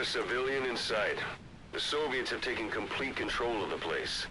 a civilian in sight. The Soviets have taken complete control of the place.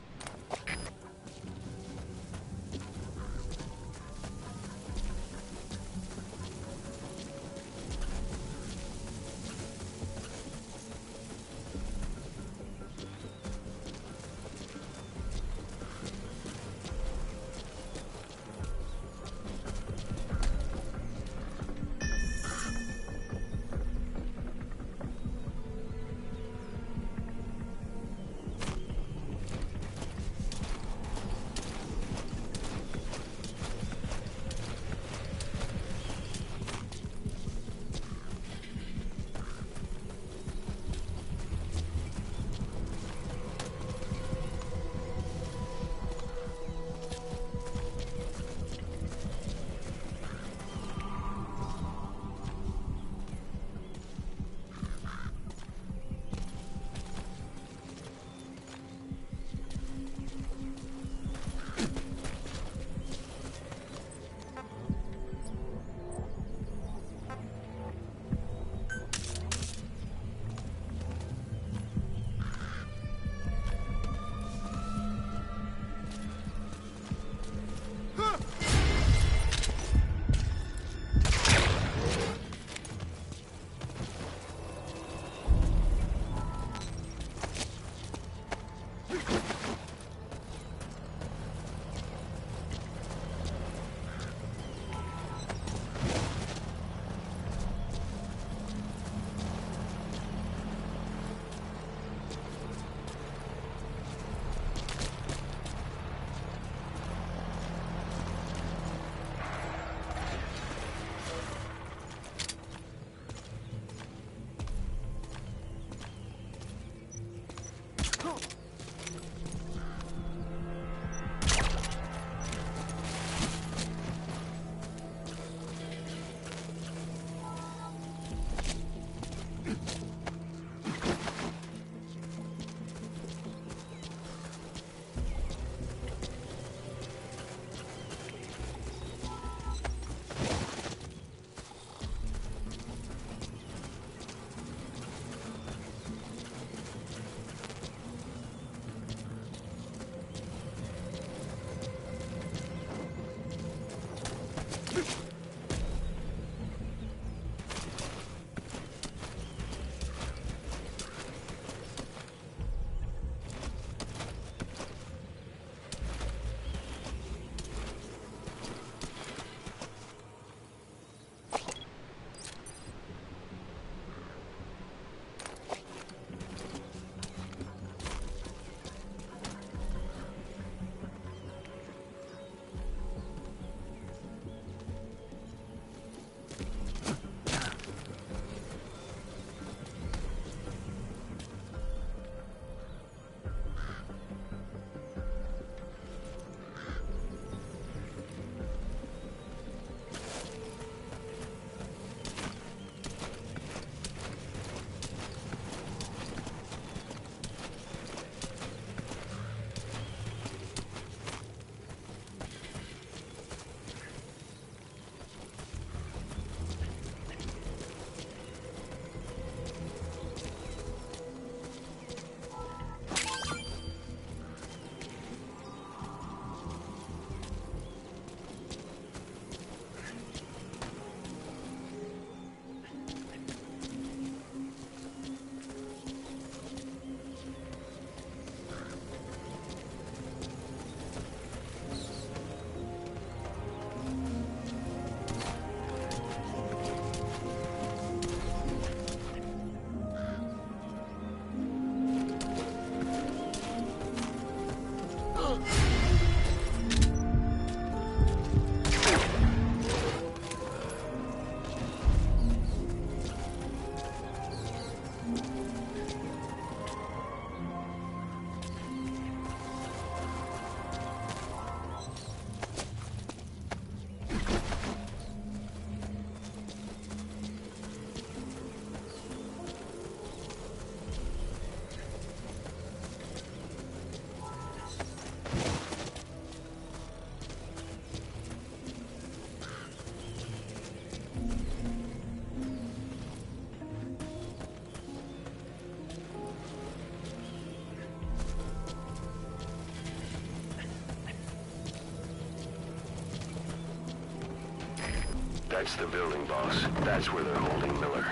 That's the building, boss. That's where they're holding Miller.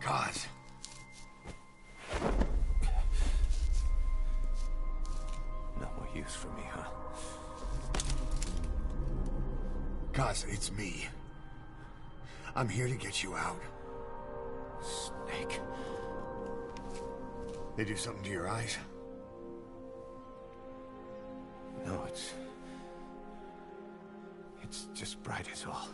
God. No more use for me, huh? Gaza, it's me. I'm here to get you out. Snake. They do something to your eyes? No, it's just bright as all.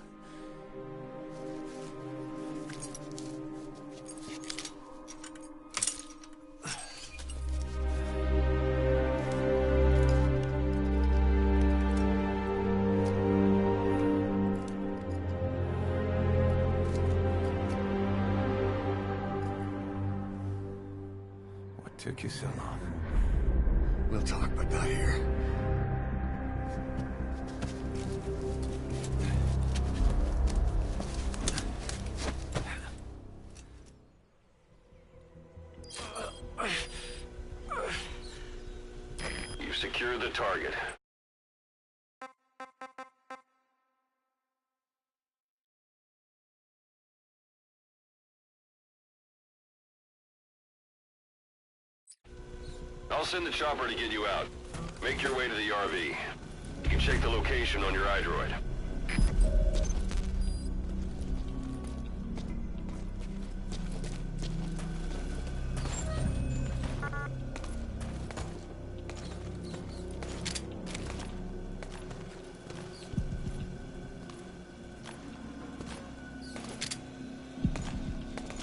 What took you so long? We'll talk, but not here. You've secured the target. I'll send the chopper to get you out. Make your way to the RV. You can check the location on your iDroid.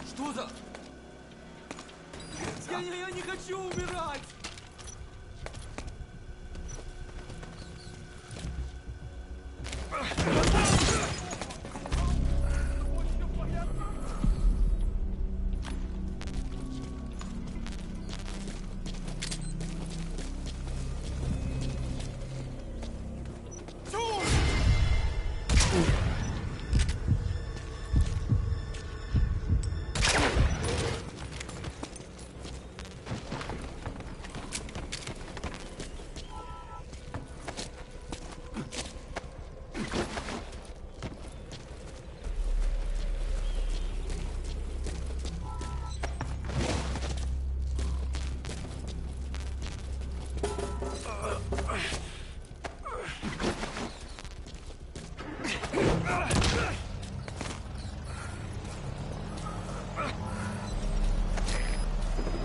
Что за? Я не хочу умирать!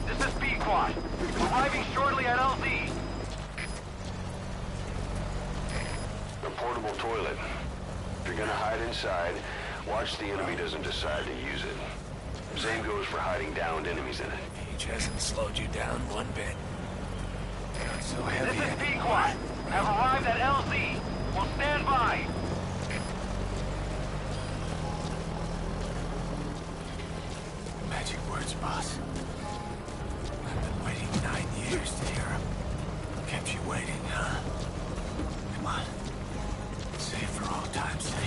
This is B-Quad. Arriving shortly at LZ. A portable toilet. If you're gonna hide inside, watch the enemy doesn't decide to use it. Same goes for hiding downed enemies in it. Age hasn't slowed you down one bit. Not so heavy. This is B-Quad. Have arrived at LZ. Will stand by. Magic words, boss. I've been waiting 9 years to hear them. Kept you waiting, huh? Come on. Say it for all time's sake.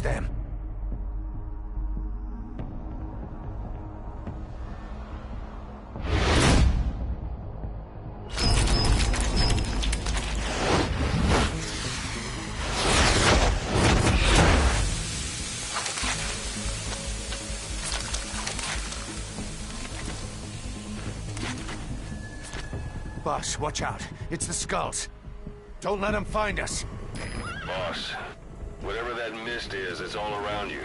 them. Boss, watch out. It's the Skulls. Don't let them find us. Boss, whatever that mist is, it's all around you.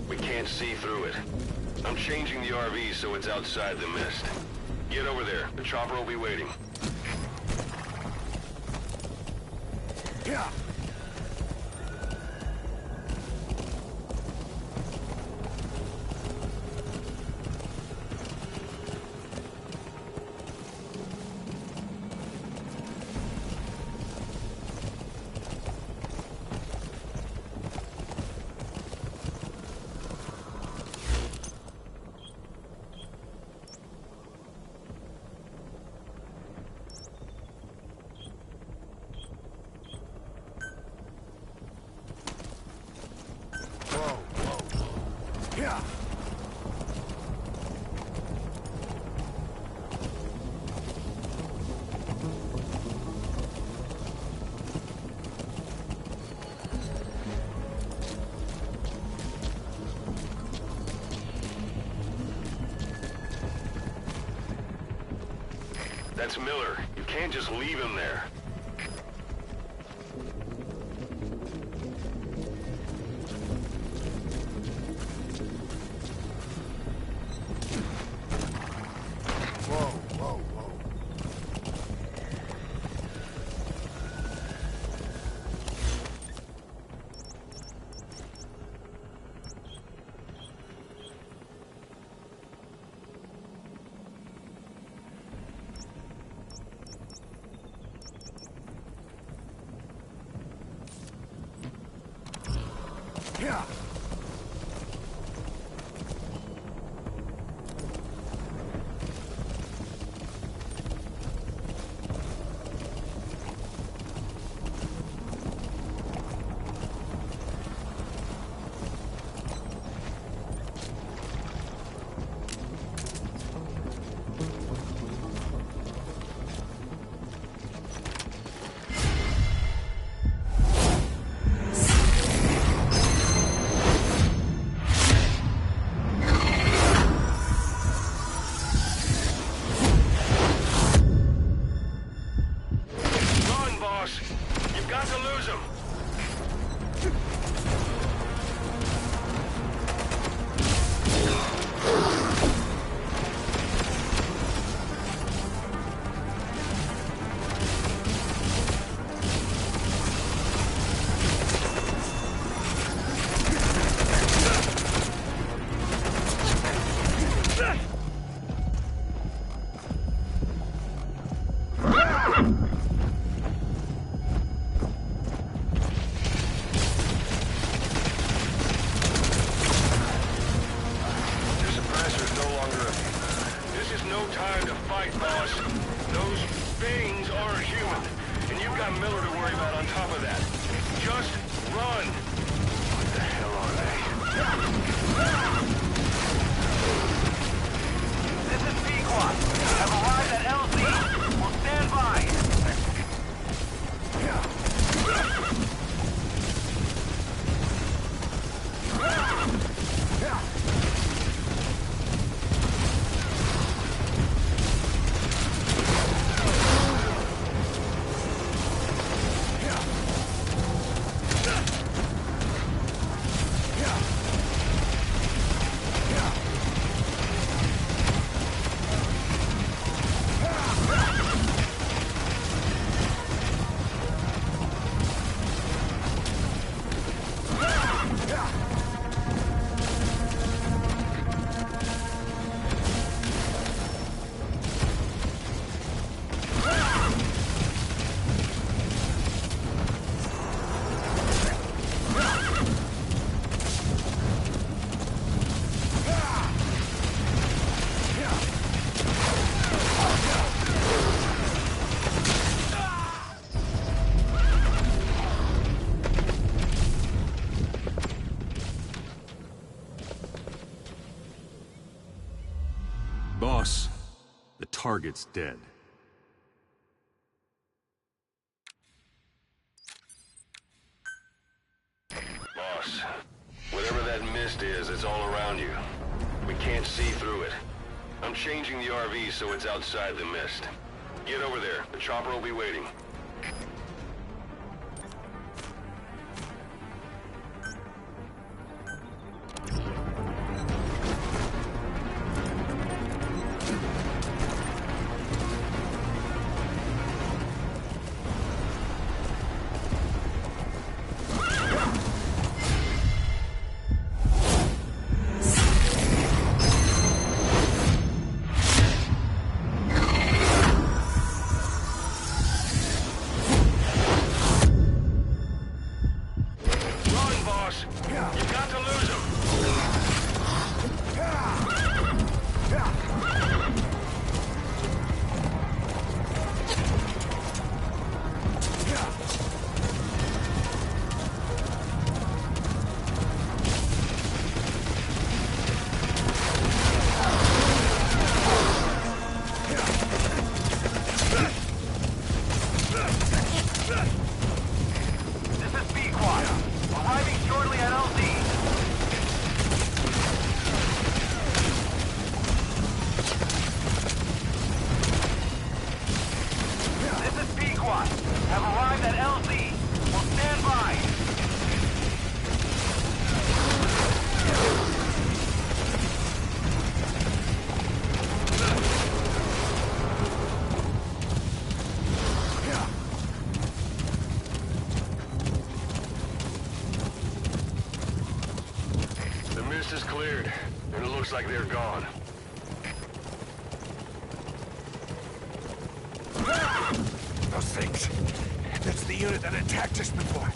We can't see through it. I'm changing the RV so it's outside the mist. Get over there. The chopper will be waiting. Yeah. Yeah. That's Miller. You can't just leave him there. Yeah. Boss, the target's dead. Boss, whatever that mist is, it's all around you. We can't see through it. I'm changing the RV so it's outside the mist. Get over there. The chopper will be waiting. You've got to lose him. This is B-Quad. Arriving shortly at LZ. This is P-Quad. Have arrived at LZ. Will stand by. The mist is cleared, and it looks like they're gone. Those things. That's the unit that attacked us before.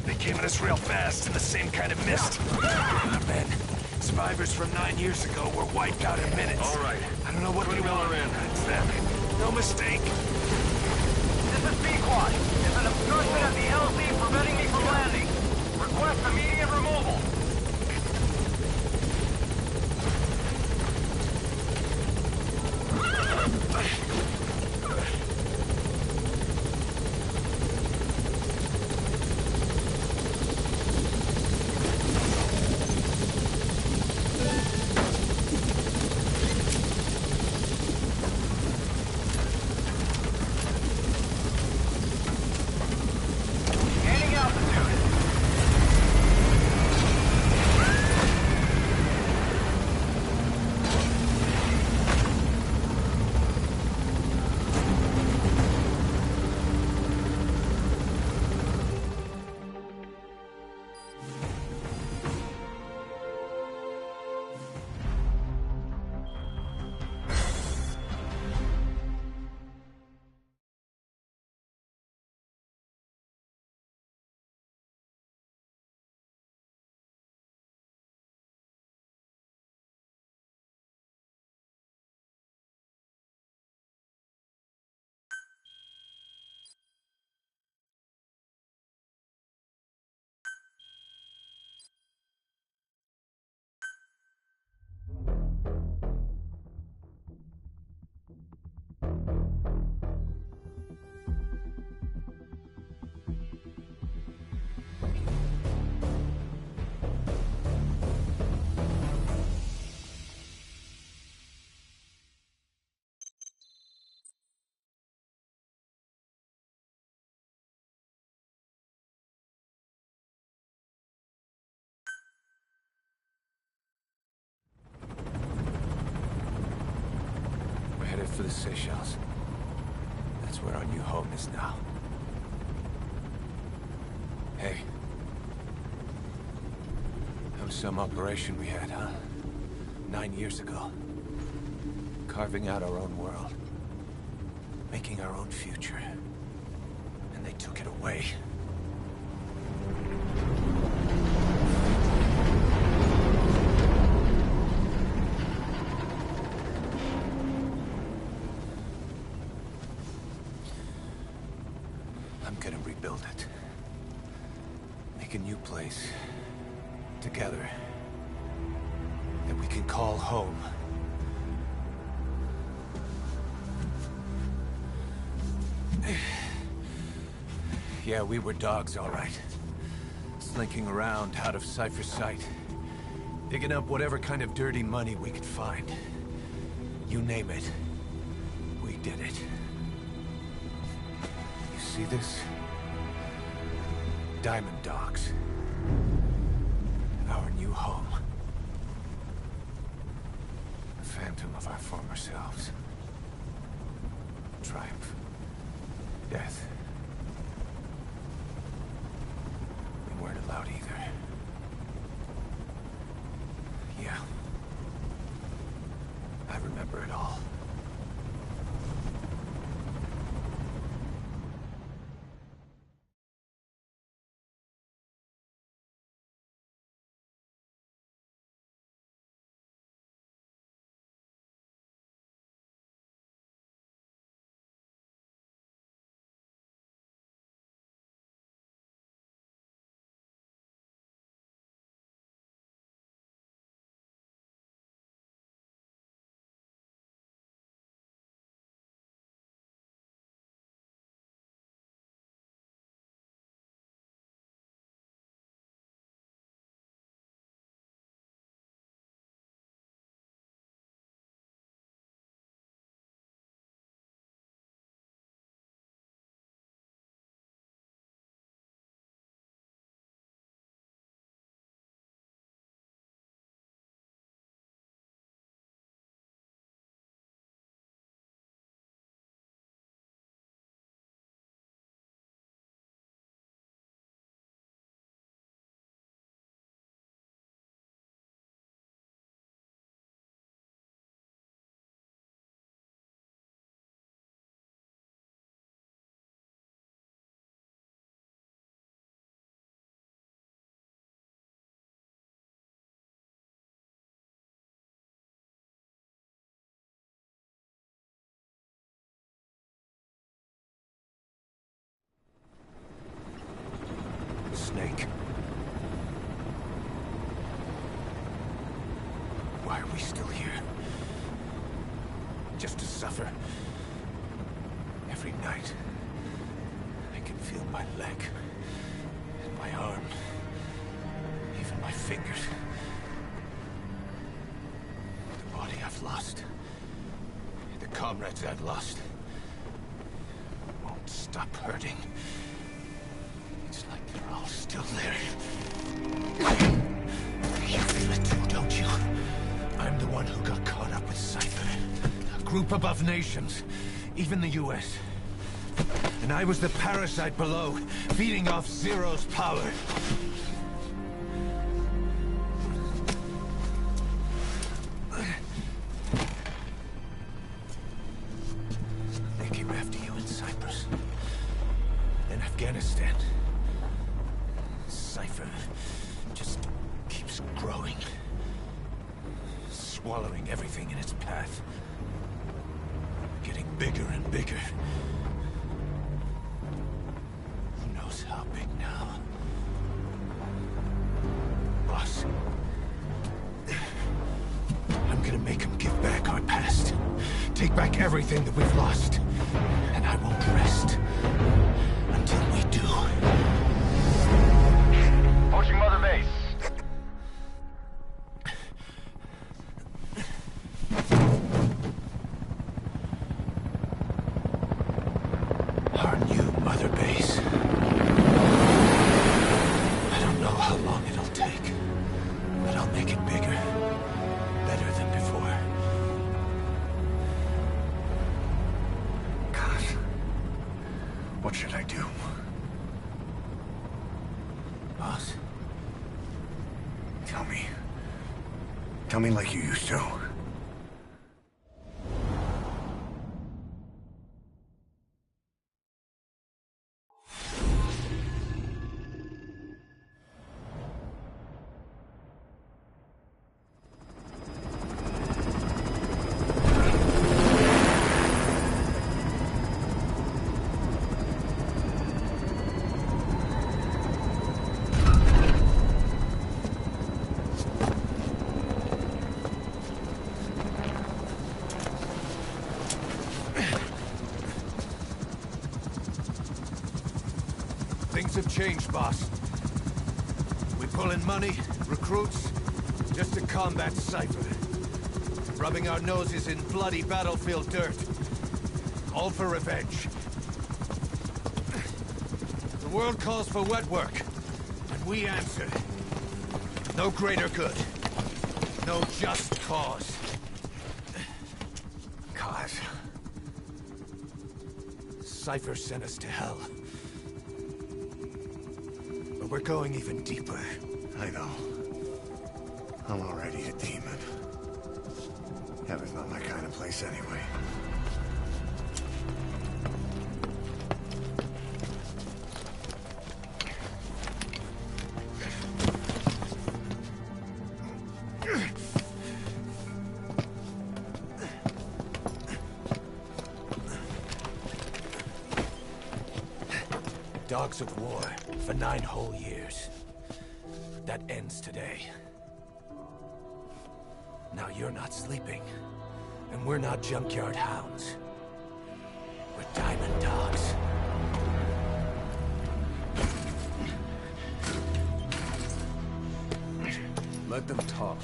They came at us real fast in the same kind of mist. Ah, man. Survivors from 9 years ago were wiped out in minutes. All right. I don't know what Put we Miller want. in. It's them. No mistake. This is B-Quad. There's an obstruction at the LZ preventing me from landing. Request immediate removal. Gaining altitude. We're headed for the Seychelles. That's where our new home is now. Hey. That was some operation we had, huh? 9 years ago. Carving out our own world. Making our own future. And they took it away. I'm gonna rebuild it. Make a new place. Together. That we can call home. Yeah, we were dogs, all right. Slinking around out of Cypher's sight. Digging up whatever kind of dirty money we could find. You name it. We did it. You see this? Diamond Dogs. Our new home. A phantom of our former selves. Triumph. Death. We weren't allowed either. Yeah. I remember it all. Snake. Why are we still here? Just to suffer. Every night, I can feel my leg, and my arm, even my fingers. The body I've lost, the comrades I've lost, won't stop hurting. It's like they're all still there. You feel it too, don't you? I'm the one who got caught up with Cypher. A group above nations, even the US. And I was the parasite below, feeding off Zero's power. They came after you in Cyprus. In Afghanistan. Cypher just keeps growing. Swallowing everything in its path. Getting bigger and bigger. Who knows how big now? Boss. I'm gonna make him give back our past. Take back everything that we've lost. And I won't rest until we do. Approaching Mother Base. Our new Mother Base. I don't know how long it'll take, but I'll make it bigger. Better than before. God. What should I do? Boss? Tell me. Tell me like you used to. changed, boss. We pull in money, recruits, just to combat Cypher. Rubbing our noses in bloody battlefield dirt. All for revenge. The world calls for wet work, and we answer. No greater good. No just cause. Cause. Cypher sent us to hell. But we're going even deeper. I know. I'm already a demon. Heaven's not my kind of place anyway. Dogs of war for 9 whole years. That ends today. Now you're not sleeping, and we're not junkyard hounds. We're diamond dogs. Let them talk.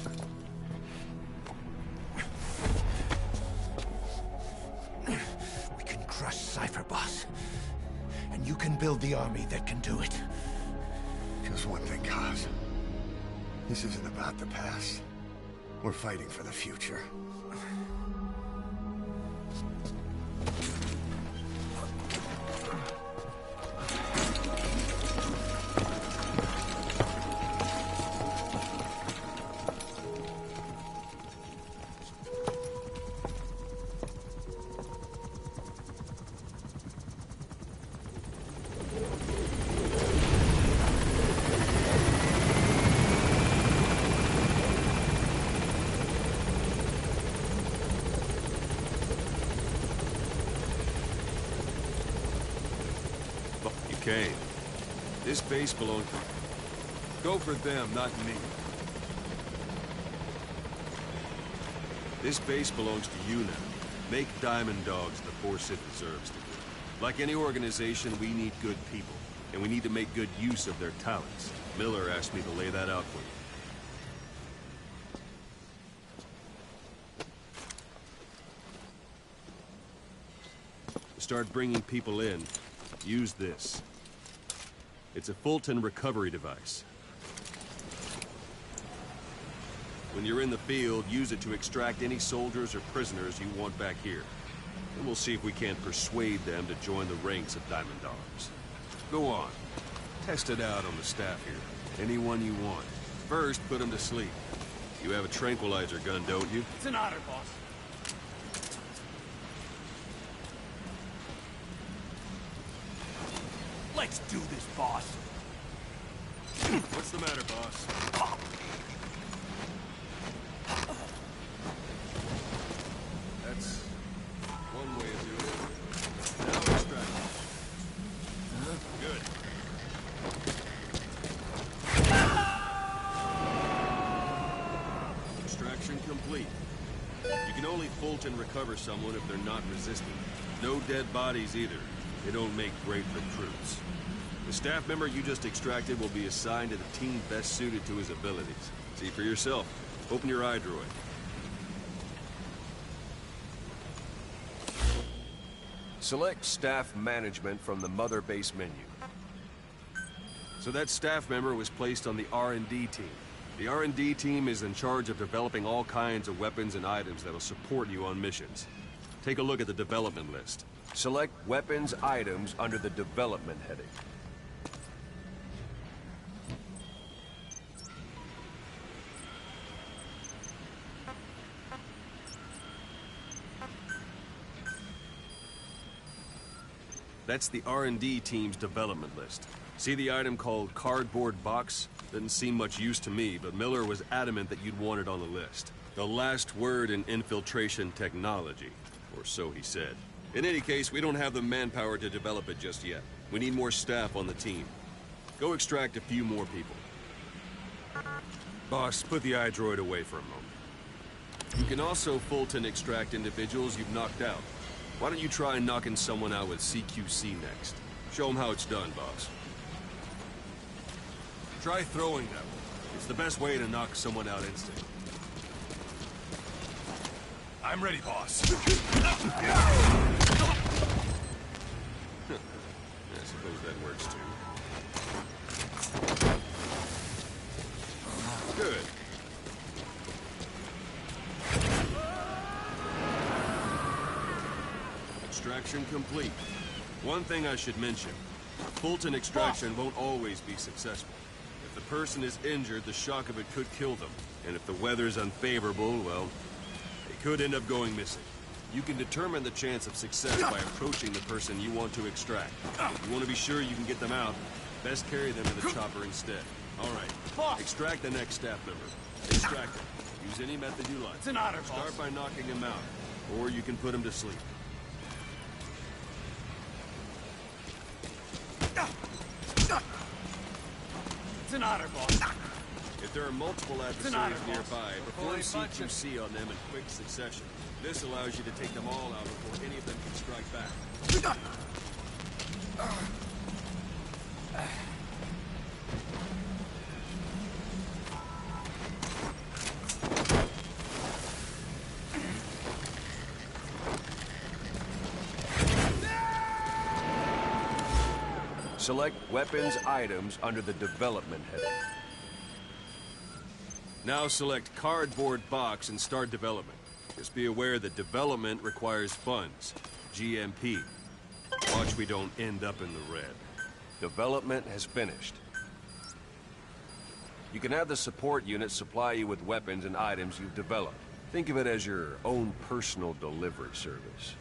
We can crush Cypher, boss. And you can build the army that can do it. Just one thing, Kaz. This isn't about the past. We're fighting for the future. Kane, this base belongs to... Go for them, not me. This base belongs to you now. Make Diamond Dogs the force it deserves to be. Like any organization, we need good people, and we need to make good use of their talents. Miller asked me to lay that out for you. To start bringing people in, use this. It's a Fulton recovery device. When you're in the field, use it to extract any soldiers or prisoners you want back here. And we'll see if we can't persuade them to join the ranks of Diamond Dogs. Go on. Test it out on the staff here. Anyone you want. First, put them to sleep. You have a tranquilizer gun, don't you? It's an honor, boss. Let's do this, boss. What's the matter, boss? That's one way of doing it. Now extract. Good. Extraction complete. You can only Fulton recover someone if they're not resistant. No dead bodies either. They don't make great recruits. The staff member you just extracted will be assigned to the team best suited to his abilities. See for yourself. Open your iDroid. Select staff management from the Mother Base menu. So that staff member was placed on the R&D team. The R&D team is in charge of developing all kinds of weapons and items that'll support you on missions. Take a look at the development list. Select weapons items under the development heading. That's the R&D team's development list. See the item called Cardboard Box? Doesn't seem much use to me, but Miller was adamant that you'd want it on the list. The last word in infiltration technology, or so he said. In any case, we don't have the manpower to develop it just yet. We need more staff on the team. Go extract a few more people. Boss, put the iDroid away for a moment. You can also Fulton extract individuals you've knocked out. Why don't you try knocking someone out with CQC next? Show them how it's done, boss. Try throwing them. It's the best way to knock someone out instantly. I'm ready, boss. I suppose that works too. Good. Extraction complete. One thing I should mention. Fulton extraction won't always be successful. If the person is injured, the shock of it could kill them. And if the weather's unfavorable, well, they could end up going missing. You can determine the chance of success by approaching the person you want to extract. If you want to be sure you can get them out, best carry them to the chopper instead. All right. Extract the next staff member. Extract him. Use any method you like. It's an honor, boss. Start by knocking him out, or you can put him to sleep. It's an honor, boss. If there are multiple adversaries nearby, perform CQC on them in quick succession. This allows you to take them all out before any of them can strike back. Select weapons items under the development heading. Now select cardboard box and start development. Just be aware that development requires funds. GMP. Watch we don't end up in the red. Development has finished. You can have the support unit supply you with weapons and items you've developed. Think of it as your own personal delivery service.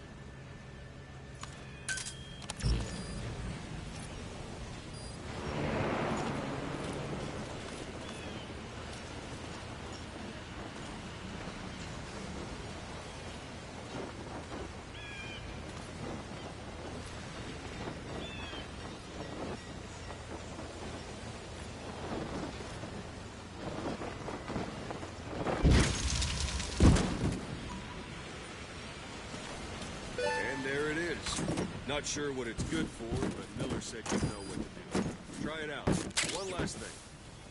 Not sure what it's good for, but Miller said you know what to do. Try it out. One last thing.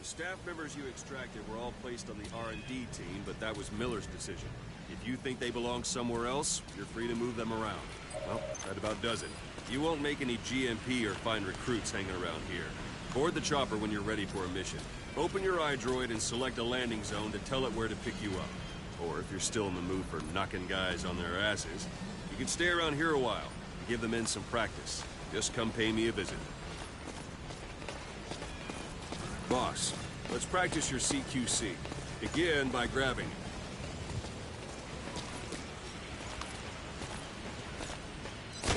The staff members you extracted were all placed on the R&D team, but that was Miller's decision. If you think they belong somewhere else, you're free to move them around. Well, that about does it. You won't make any GMP or find recruits hanging around here. Board the chopper when you're ready for a mission. Open your iDroid and select a landing zone to tell it where to pick you up. Or if you're still in the mood for knocking guys on their asses, you can stay around here a while. Give the men some practice. Just come pay me a visit. Boss, let's practice your CQC. Begin by grabbing it.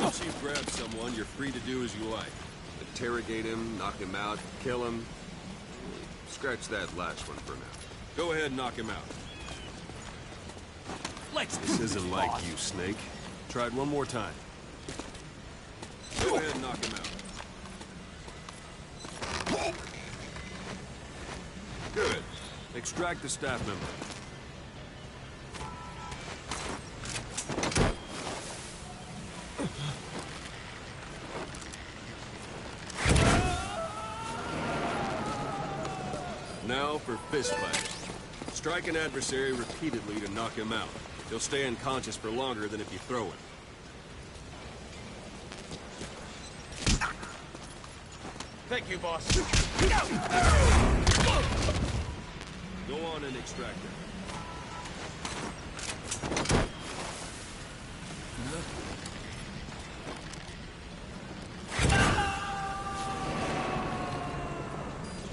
Once you've grabbed someone, you're free to do as you like. Interrogate him, knock him out, kill him. Scratch that last one for now. Go ahead and knock him out. This isn't like you, Snake. Try it one more time. Go ahead and knock him out. Good. Extract the staff member. Now for fist fighting. Strike an adversary repeatedly to knock him out. He'll stay unconscious for longer than if you throw him. Thank you, boss. Go on and extract him.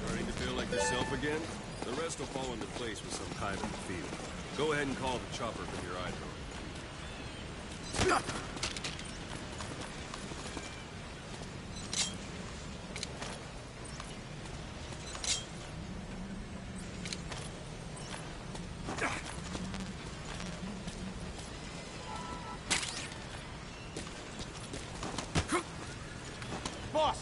Starting to feel like yourself again? The rest will fall into place with some time in the field. Go ahead and call the chopper from your iDroid. Boss!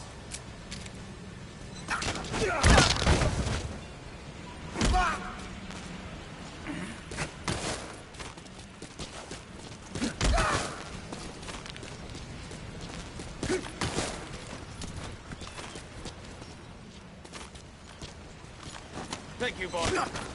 Thank you, boss.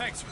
Thanks.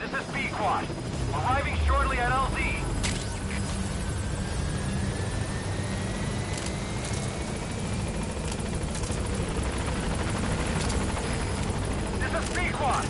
This is B-Quad. Arriving shortly at LZ. This is B-Quad.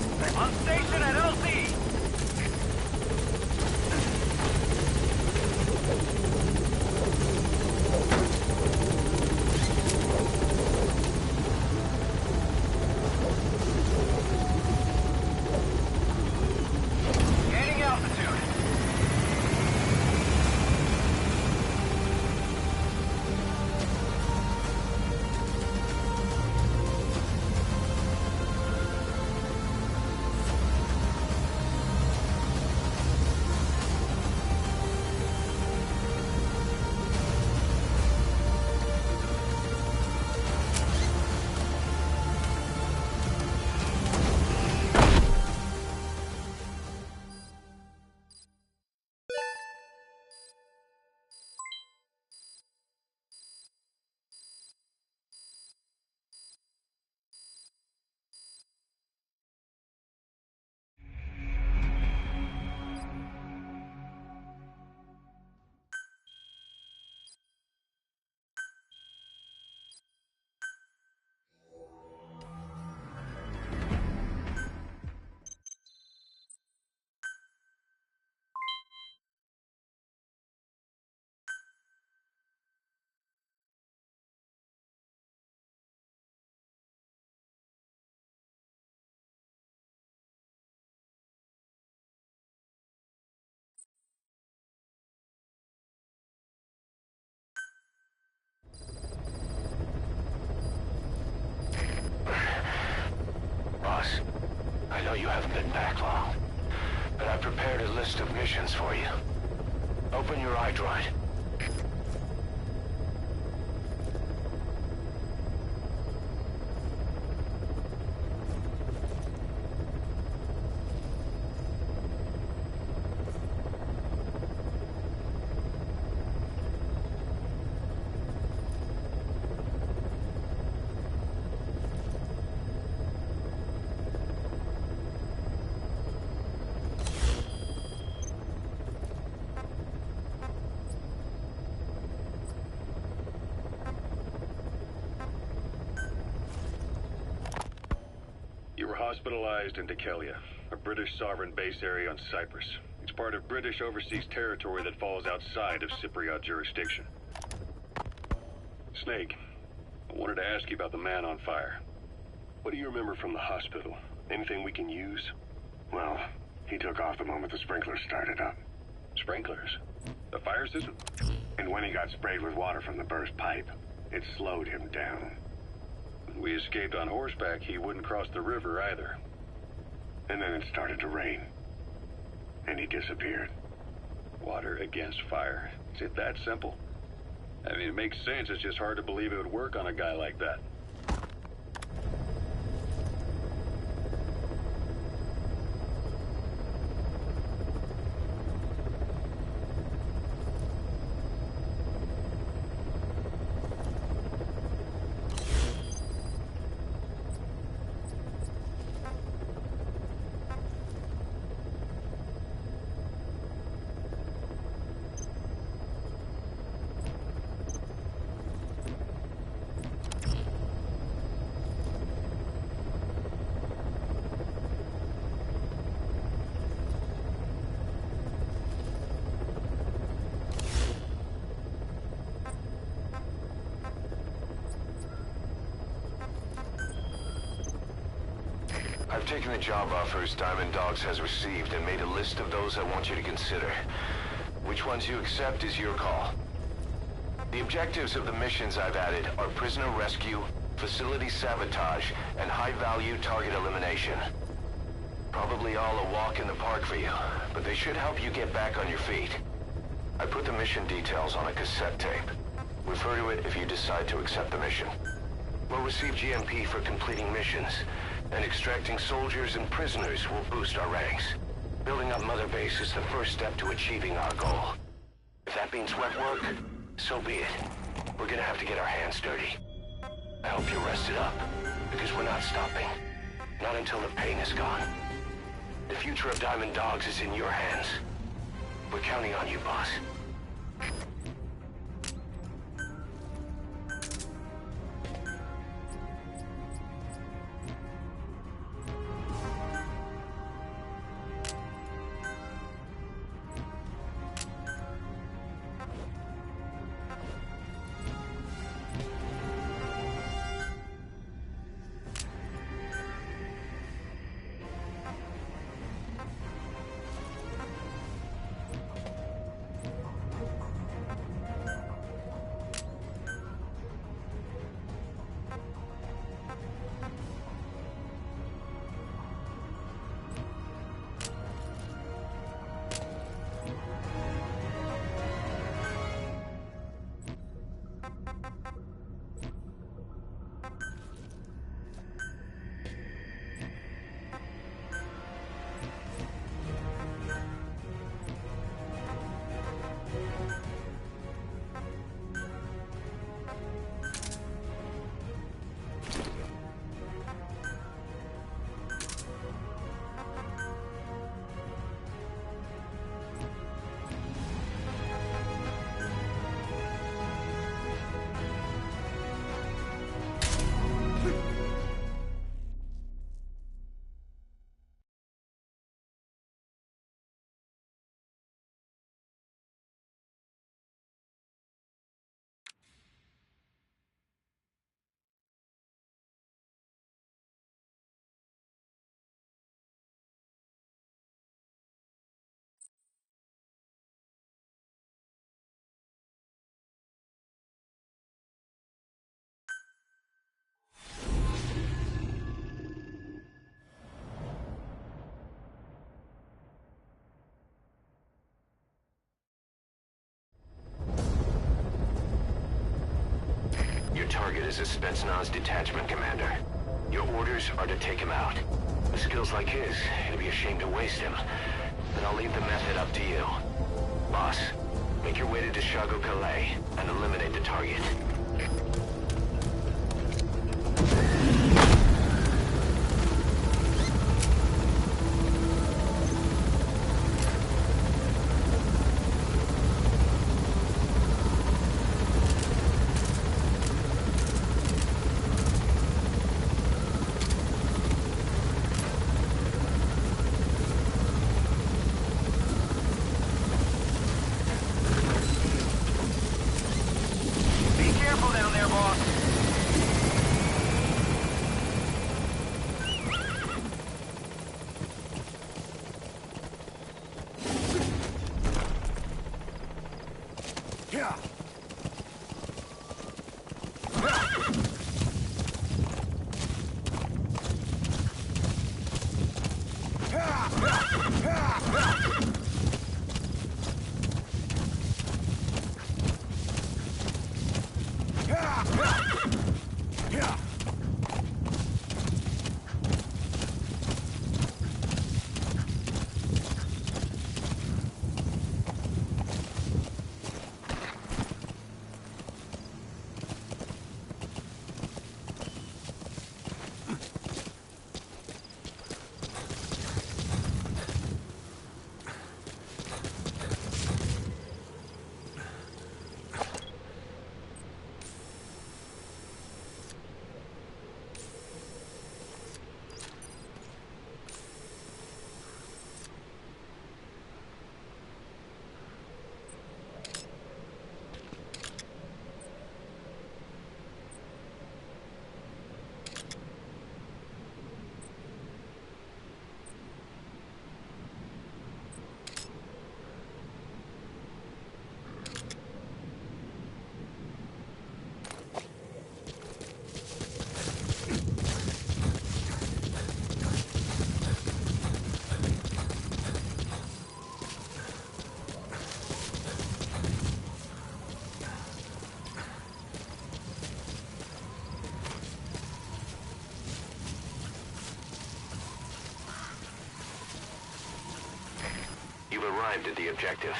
been backlogged. But I prepared a list of missions for you. Open your iDroid. You were hospitalized in Dikelia, a British sovereign base area on Cyprus. It's part of British overseas territory that falls outside of Cypriot jurisdiction. Snake, I wanted to ask you about the man on fire. What do you remember from the hospital? Anything we can use? Well, he took off the moment the sprinklers started up. Sprinklers? The fire system? And when he got sprayed with water from the burst pipe, it slowed him down. When we escaped on horseback, he wouldn't cross the river either. And then it started to rain. And he disappeared. Water against fire. Is it that simple? I mean, it makes sense. It's just hard to believe it would work on a guy like that. I've taken the job offers Diamond Dogs has received and made a list of those I want you to consider. Which ones you accept is your call. The objectives of the missions I've added are prisoner rescue, facility sabotage, and high-value target elimination. Probably all a walk in the park for you, but they should help you get back on your feet. I put the mission details on a cassette tape. Refer to it if you decide to accept the mission. We'll receive GMP for completing missions, and extracting soldiers and prisoners will boost our ranks. Building up Mother Base is the first step to achieving our goal. If that means wet work, so be it. We're gonna have to get our hands dirty. I hope you're rested up, because we're not stopping. Not until the pain is gone. The future of Diamond Dogs is in your hands. We're counting on you, boss. is a Spetsnaz detachment commander. Your orders are to take him out. With skills like his, it'd be a shame to waste him. But I'll leave the method up to you. Boss, make your way to Deshago Calais and eliminate the target. You've arrived at the objective.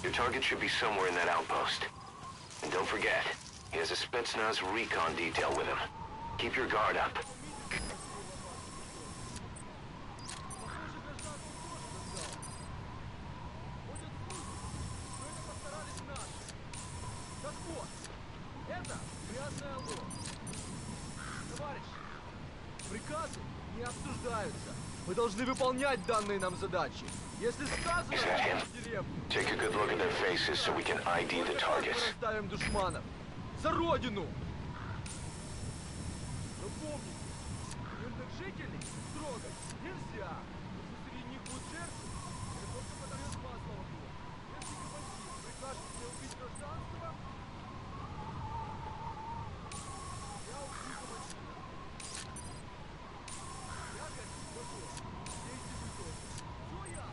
Your target should be somewhere in that outpost. And don't forget, he has a Spetsnaz recon detail with him. Keep your guard up. Приказы не обсуждаются. Мы должны выполнять данные нам задачи. Если сказано, Is that him? Take a good look at their faces so we can ID the targets. Расставим душманов. За родину! Но помните, мирных жителей трогать нельзя. Если среди них будут жертвы, это только подает масло в огонь. Если командир прикажет мне убить гражданского, я убью командира. Я хочу готов. Действуйте вы тоже. Все я.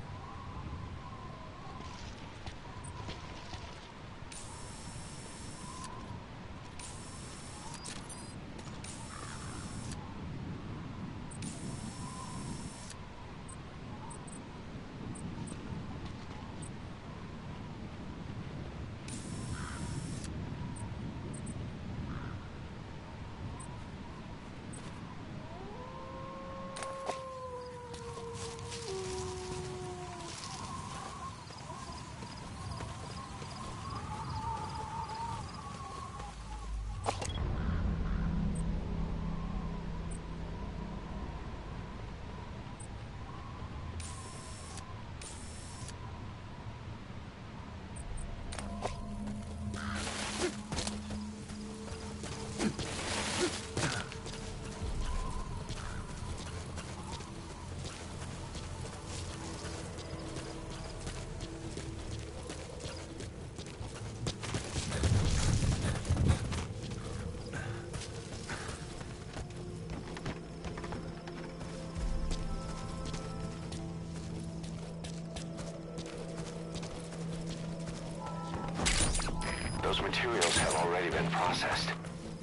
Those materials have already been processed.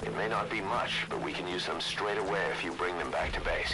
It may not be much, but we can use them straight away if you bring them back to base.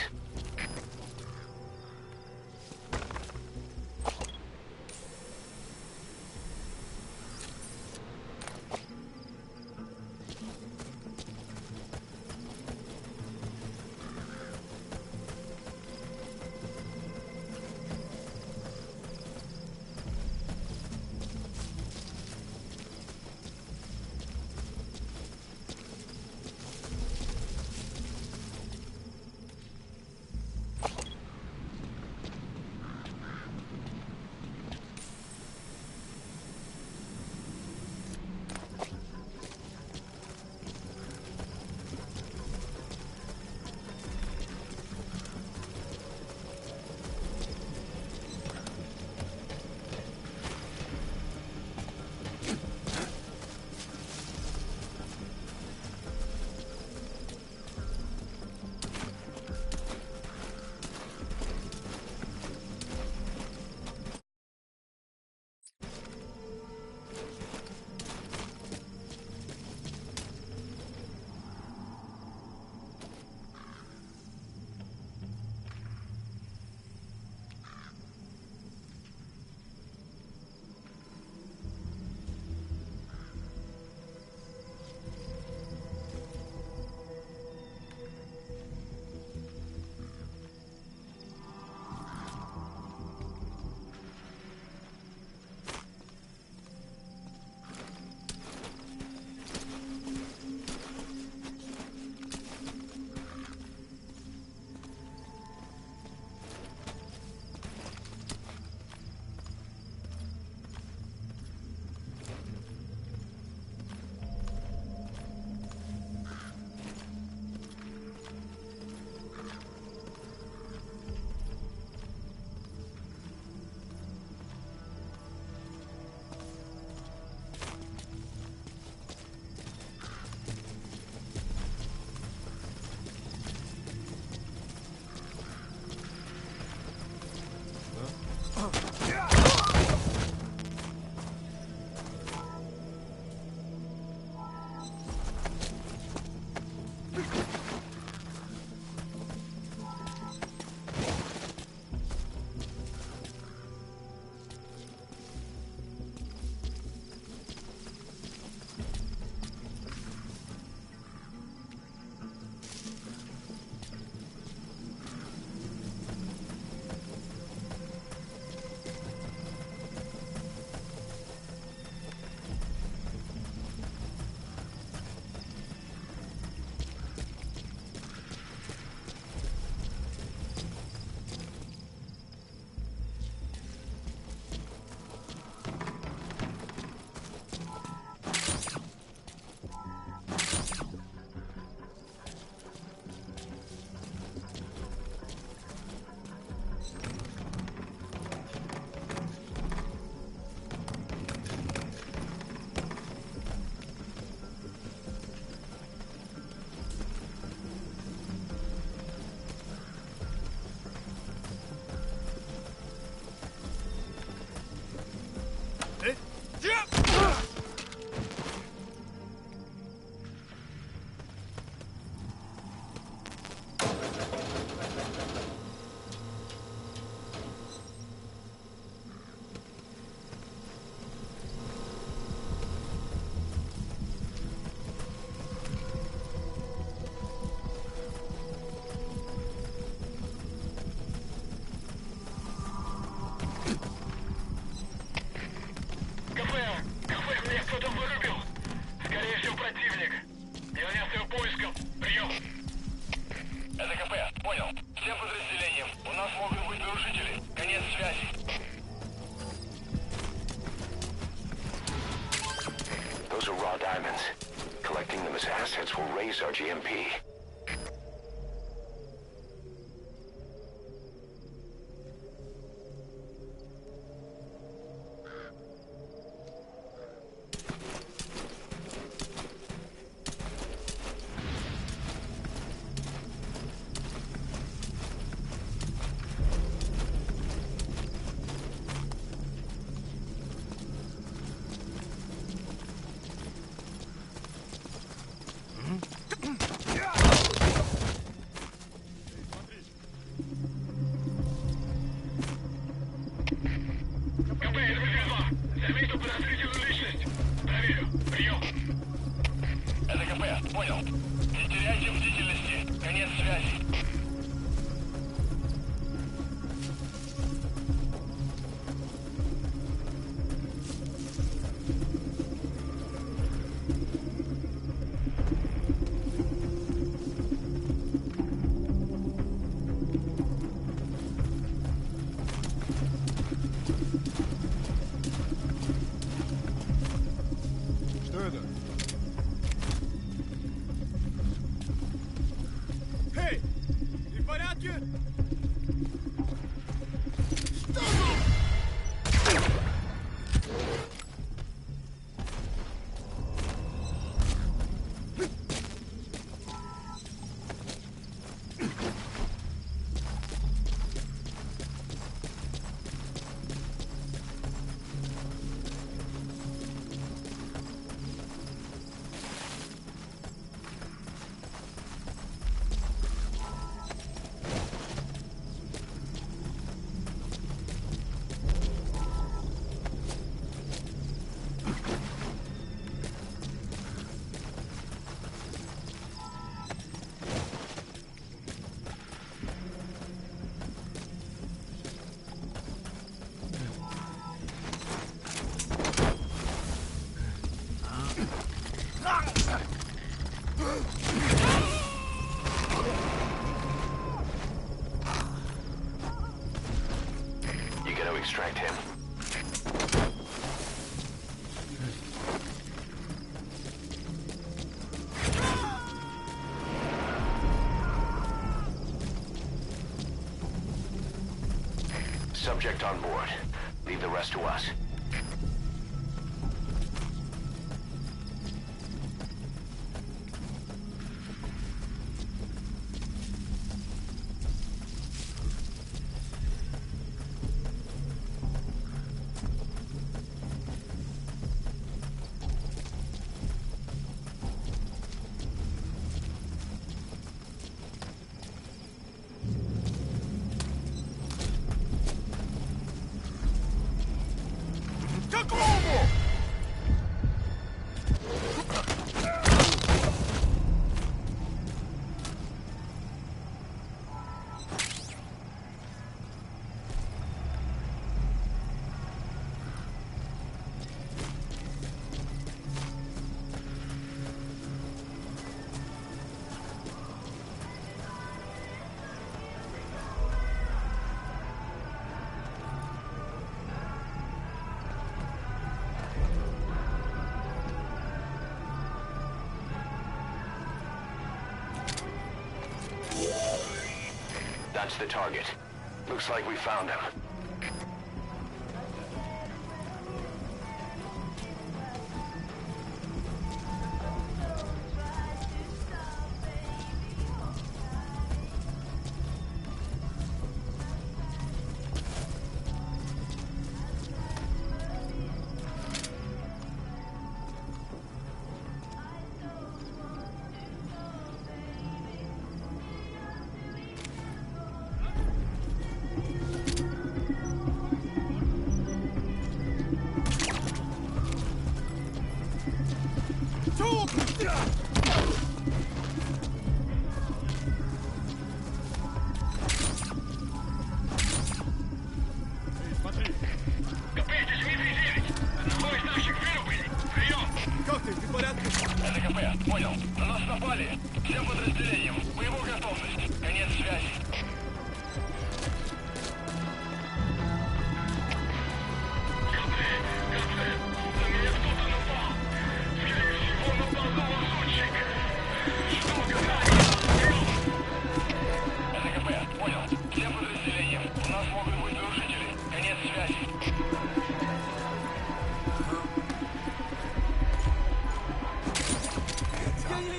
Assets will raise our GMP. extract him. Subject on board. Leave the rest to us. That's the target. Looks like we found him.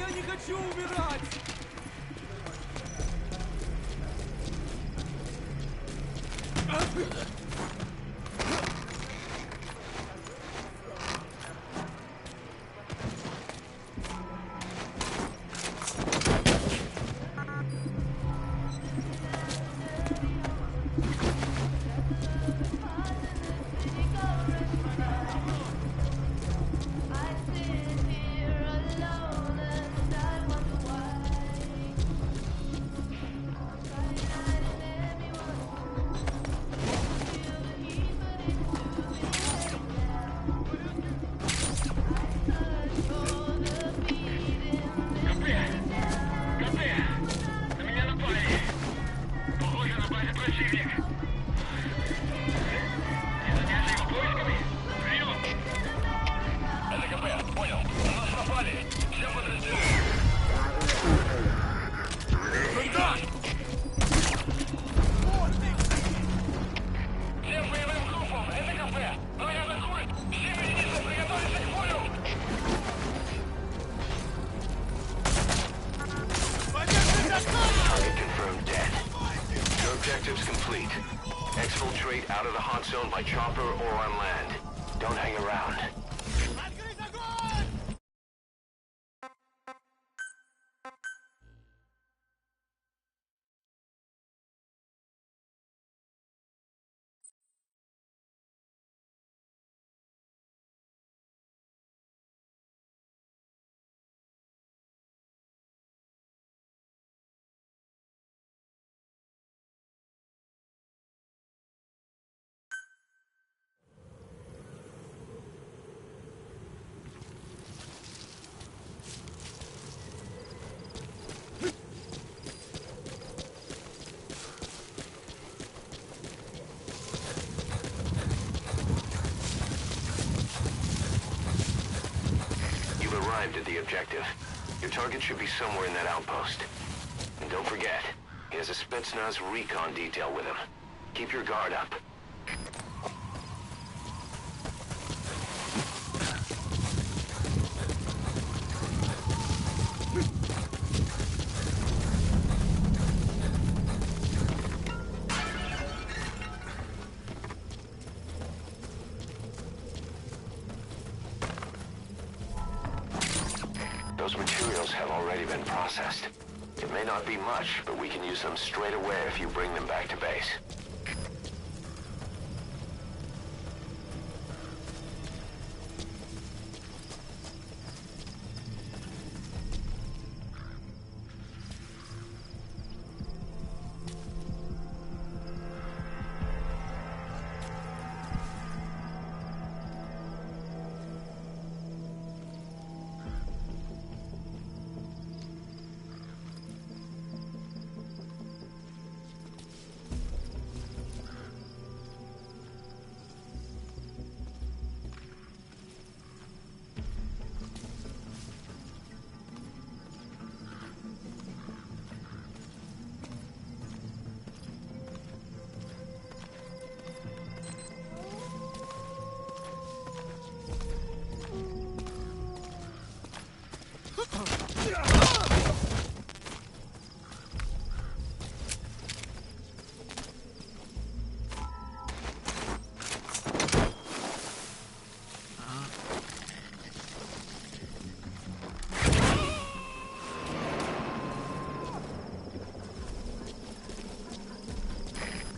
Я не хочу умирать! Objectives complete. Exfiltrate out of the hot zone by chopper or on land. Don't hang around. arrived at the objective. Your target should be somewhere in that outpost. And don't forget, he has a Spetsnaz recon detail with him. Keep your guard up. Those materials have already been processed. It may not be much, but we can use them straight away if you bring them back to base.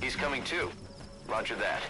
He's coming too. Roger that.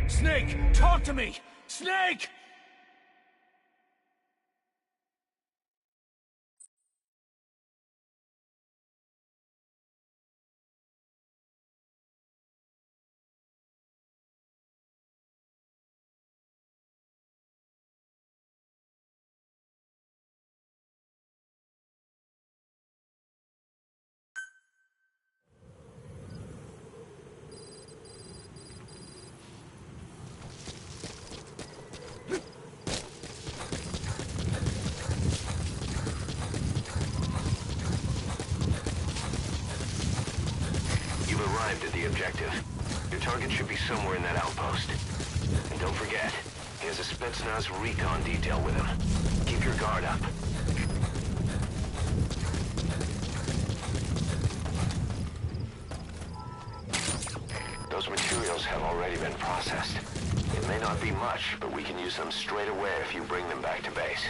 Snake, talk to me! Snake! Arrived at the objective. Your target should be somewhere in that outpost. And don't forget, he has a Spetsnaz recon detail with him. Keep your guard up. Those materials have already been processed. It may not be much, but we can use them straight away if you bring them back to base.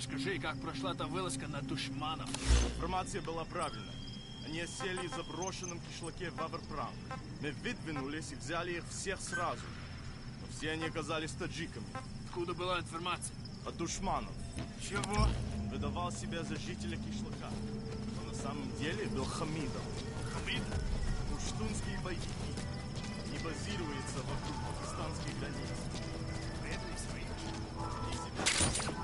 Скажи, как прошла та вылазка на душманов? Информация была правильная. Они осели в заброшенном кишлаке Ваверпрам. Мы выдвинулись и взяли их всех сразу. Но все они оказались таджиками. Откуда была информация? От душманов. Чего? Он выдавал себя за жителя кишлака. Но на самом деле был Хамидом. Хамид? Пуштунские боевики. Они базируются вокруг пакистанских границ. Предали своих. Они себя считают.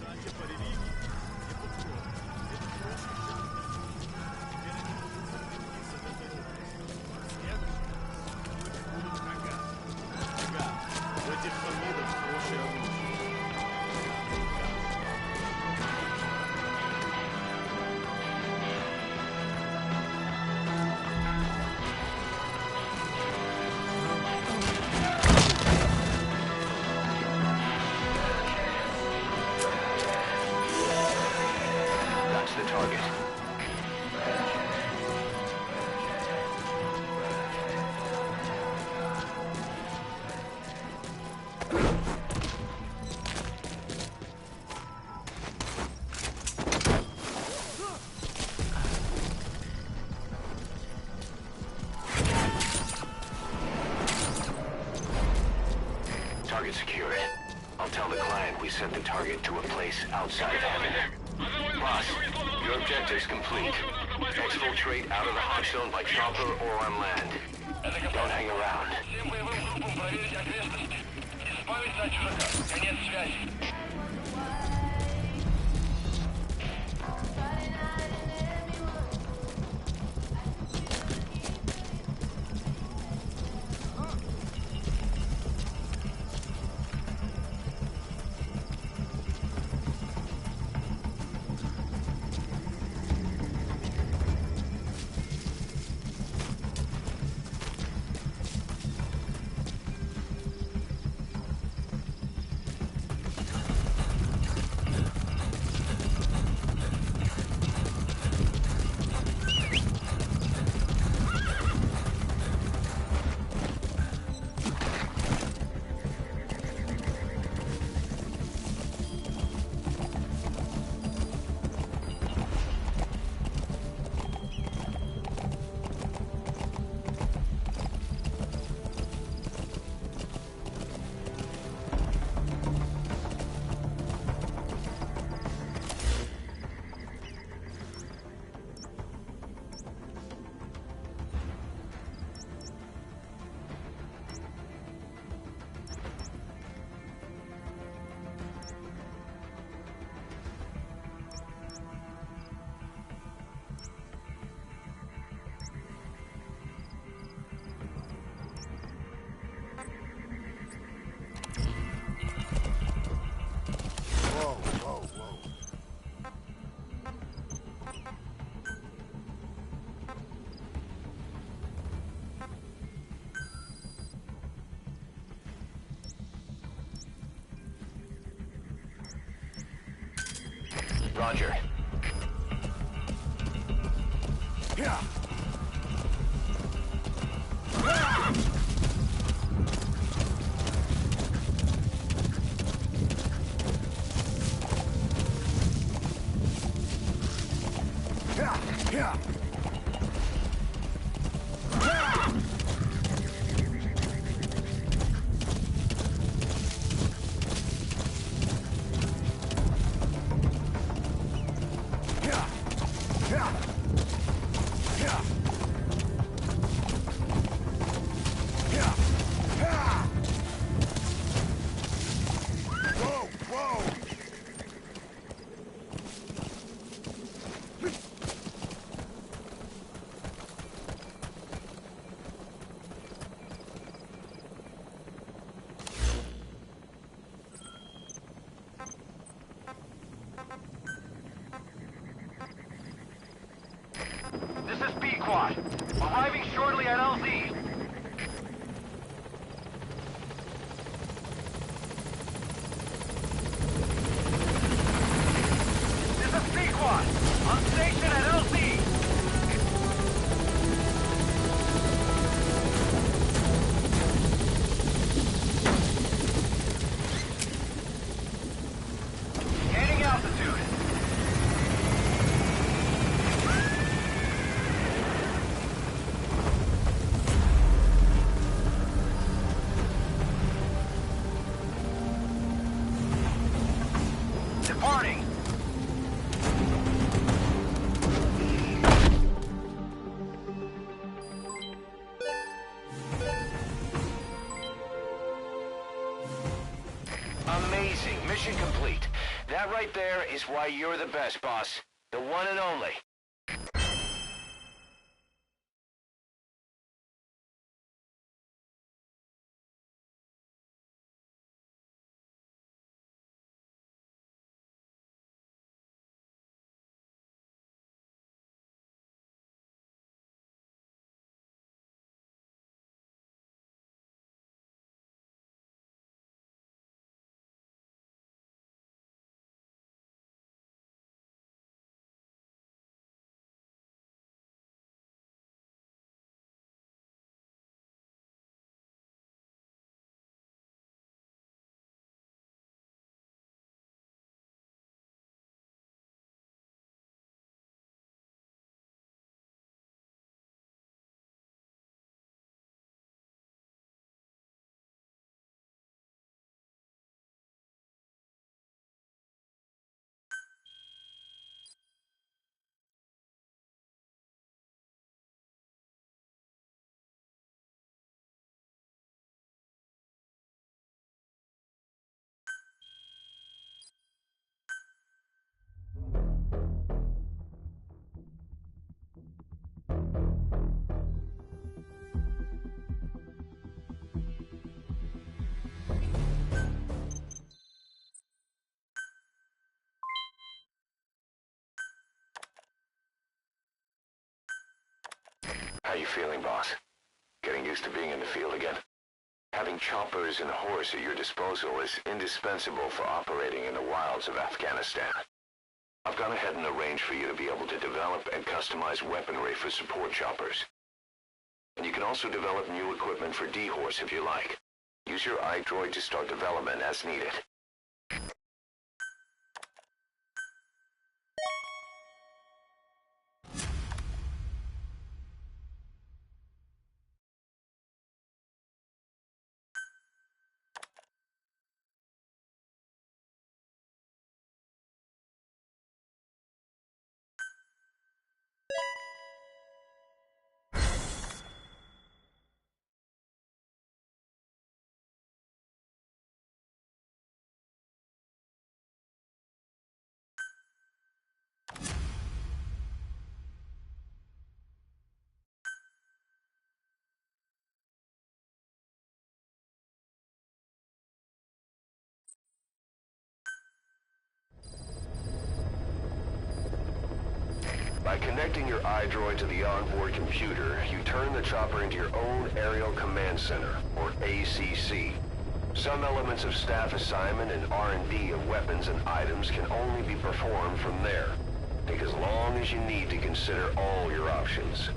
Братья по религии и по крови. Это прошлое. Теперь они могут закрепиться в этой области. Следующий. Будут врага. Ага. У этих Хамидов хорошее оружие. target secured. I'll tell the client we sent the target to a place outside of heaven. Boss, your objective's complete. Exfiltrate out of the hot zone by chopper or on land. Don't hang around. Всем боевым группам проверить окрестности. Избавиться от чужака. Конец связи. Roger. Yeah. Yeah. This is Pequod. Arriving shortly at LZ. This is Pequod. On station at LZ. Gaining altitude. Departing. Amazing. Mission complete. That right there is why you're the best, boss. The one and only. feeling, boss? Getting used to being in the field again? Having choppers and horse at your disposal is indispensable for operating in the wilds of Afghanistan. I've gone ahead and arranged for you to be able to develop and customize weaponry for support choppers. And you can also develop new equipment for D-Horse if you like. Use your iDroid to start development as needed. By connecting your iDroid to the onboard computer, you turn the chopper into your own Aerial Command Center, or ACC. Some elements of staff assignment and R&D of weapons and items can only be performed from there. Take as long as you need to consider all your options.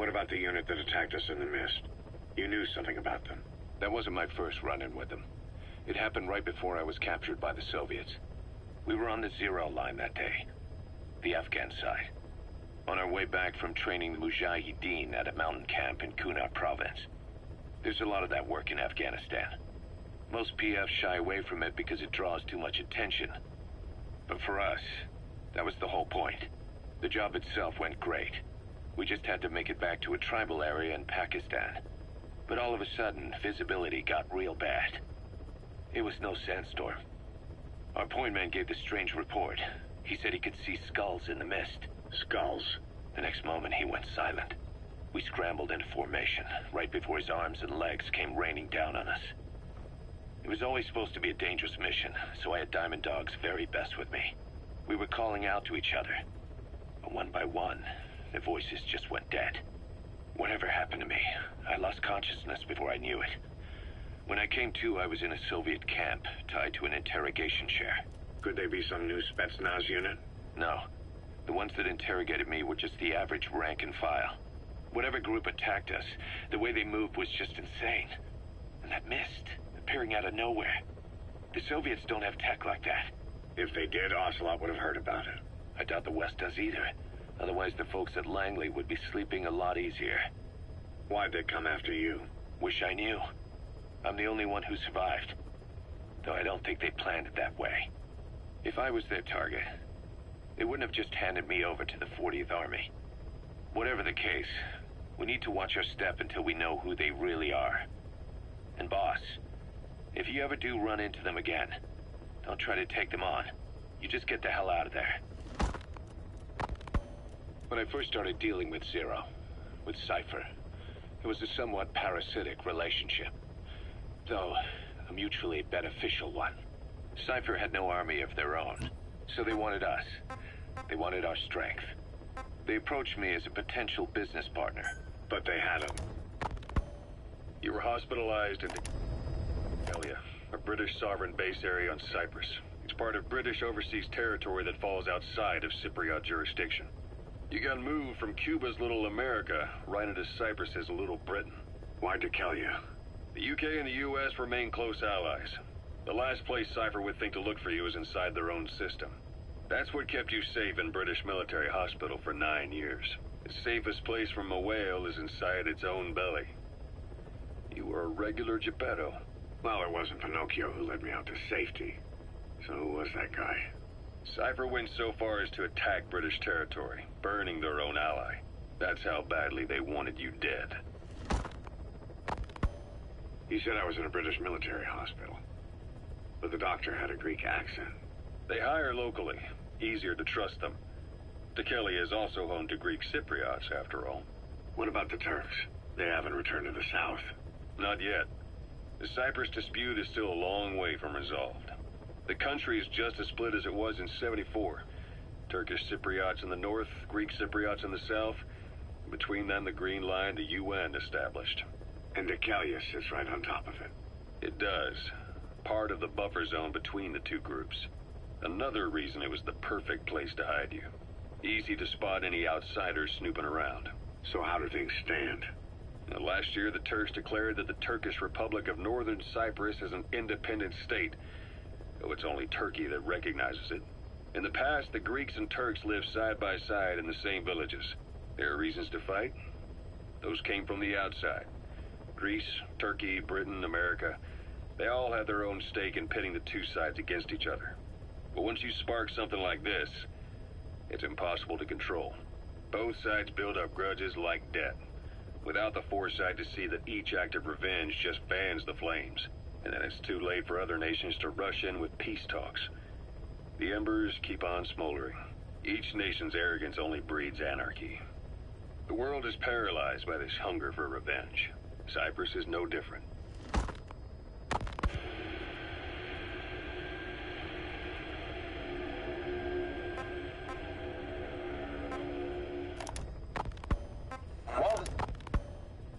What about the unit that attacked us in the mist? You knew something about them. That wasn't my first run-in with them. It happened right before I was captured by the Soviets. We were on the Zero line that day, the Afghan side, on our way back from training the Mujahideen at a mountain camp in Kunar province. There's a lot of that work in Afghanistan. Most PFs shy away from it because it draws too much attention. But for us, that was the whole point. The job itself went great. We just had to make it back to a tribal area in Pakistan. But all of a sudden, visibility got real bad. It was no sandstorm. Our point man gave the strange report. He said he could see skulls in the mist. Skulls? The next moment, he went silent. We scrambled into formation, right before his arms and legs came raining down on us. It was always supposed to be a dangerous mission, so I had Diamond Dog's very best with me. We were calling out to each other. But one by one, the voices just went dead. Whatever happened to me, I lost consciousness before I knew it. When I came to, I was in a Soviet camp, tied to an interrogation chair. Could they be some new Spetsnaz unit? No. The ones that interrogated me were just the average rank and file. Whatever group attacked us, the way they moved was just insane. And that mist, appearing out of nowhere. The Soviets don't have tech like that. If they did, Ocelot would have heard about it. I doubt the West does either. Otherwise, the folks at Langley would be sleeping a lot easier. Why'd they come after you? Wish I knew. I'm the only one who survived. Though I don't think they planned it that way. If I was their target, they wouldn't have just handed me over to the 40th Army. Whatever the case, we need to watch our step until we know who they really are. And boss, if you ever do run into them again, don't try to take them on. You just get the hell out of there. When I first started dealing with Zero, with Cypher, it was a somewhat parasitic relationship. Though, a mutually beneficial one. Cypher had no army of their own, so they wanted us. They wanted our strength. They approached me as a potential business partner. But they had him. You were hospitalized in Decalia, a British sovereign base area on Cyprus. It's part of British overseas territory that falls outside of Cypriot jurisdiction. You got moved from Cuba's Little America right into Cyprus's Little Britain. Why Decalia? The UK and the US remain close allies. The last place Cypher would think to look for you is inside their own system. That's what kept you safe in British military hospital for 9 years. The safest place from a whale is inside its own belly. You were a regular Geppetto. Well, it wasn't Pinocchio who led me out to safety. So who was that guy? Cypher went so far as to attack British territory, burning their own ally. That's how badly they wanted you dead. He said I was in a British military hospital. But the doctor had a Greek accent. They hire locally. Easier to trust them. Decalia is also home to Greek Cypriots, after all. What about the Turks? They haven't returned to the south. Not yet. The Cyprus dispute is still a long way from resolved. The country is just as split as it was in '74. Turkish Cypriots in the north, Greek Cypriots in the south. Between them, the Green Line, the UN established. And Decalia sits right on top of it. It does. Part of the buffer zone between the two groups. Another reason it was the perfect place to hide you. Easy to spot any outsiders snooping around. So how do things stand? Now, last year, the Turks declared that the Turkish Republic of Northern Cyprus is an independent state, though it's only Turkey that recognizes it. In the past, the Greeks and Turks lived side by side in the same villages. There are reasons to fight. Those came from the outside. Greece, Turkey, Britain, America, they all have their own stake in pitting the two sides against each other. But once you spark something like this, it's impossible to control. Both sides build up grudges like debt, without the foresight to see that each act of revenge just fans the flames, and then it's too late for other nations to rush in with peace talks. The embers keep on smoldering. Each nation's arrogance only breeds anarchy. The world is paralyzed by this hunger for revenge. Cyprus is no different.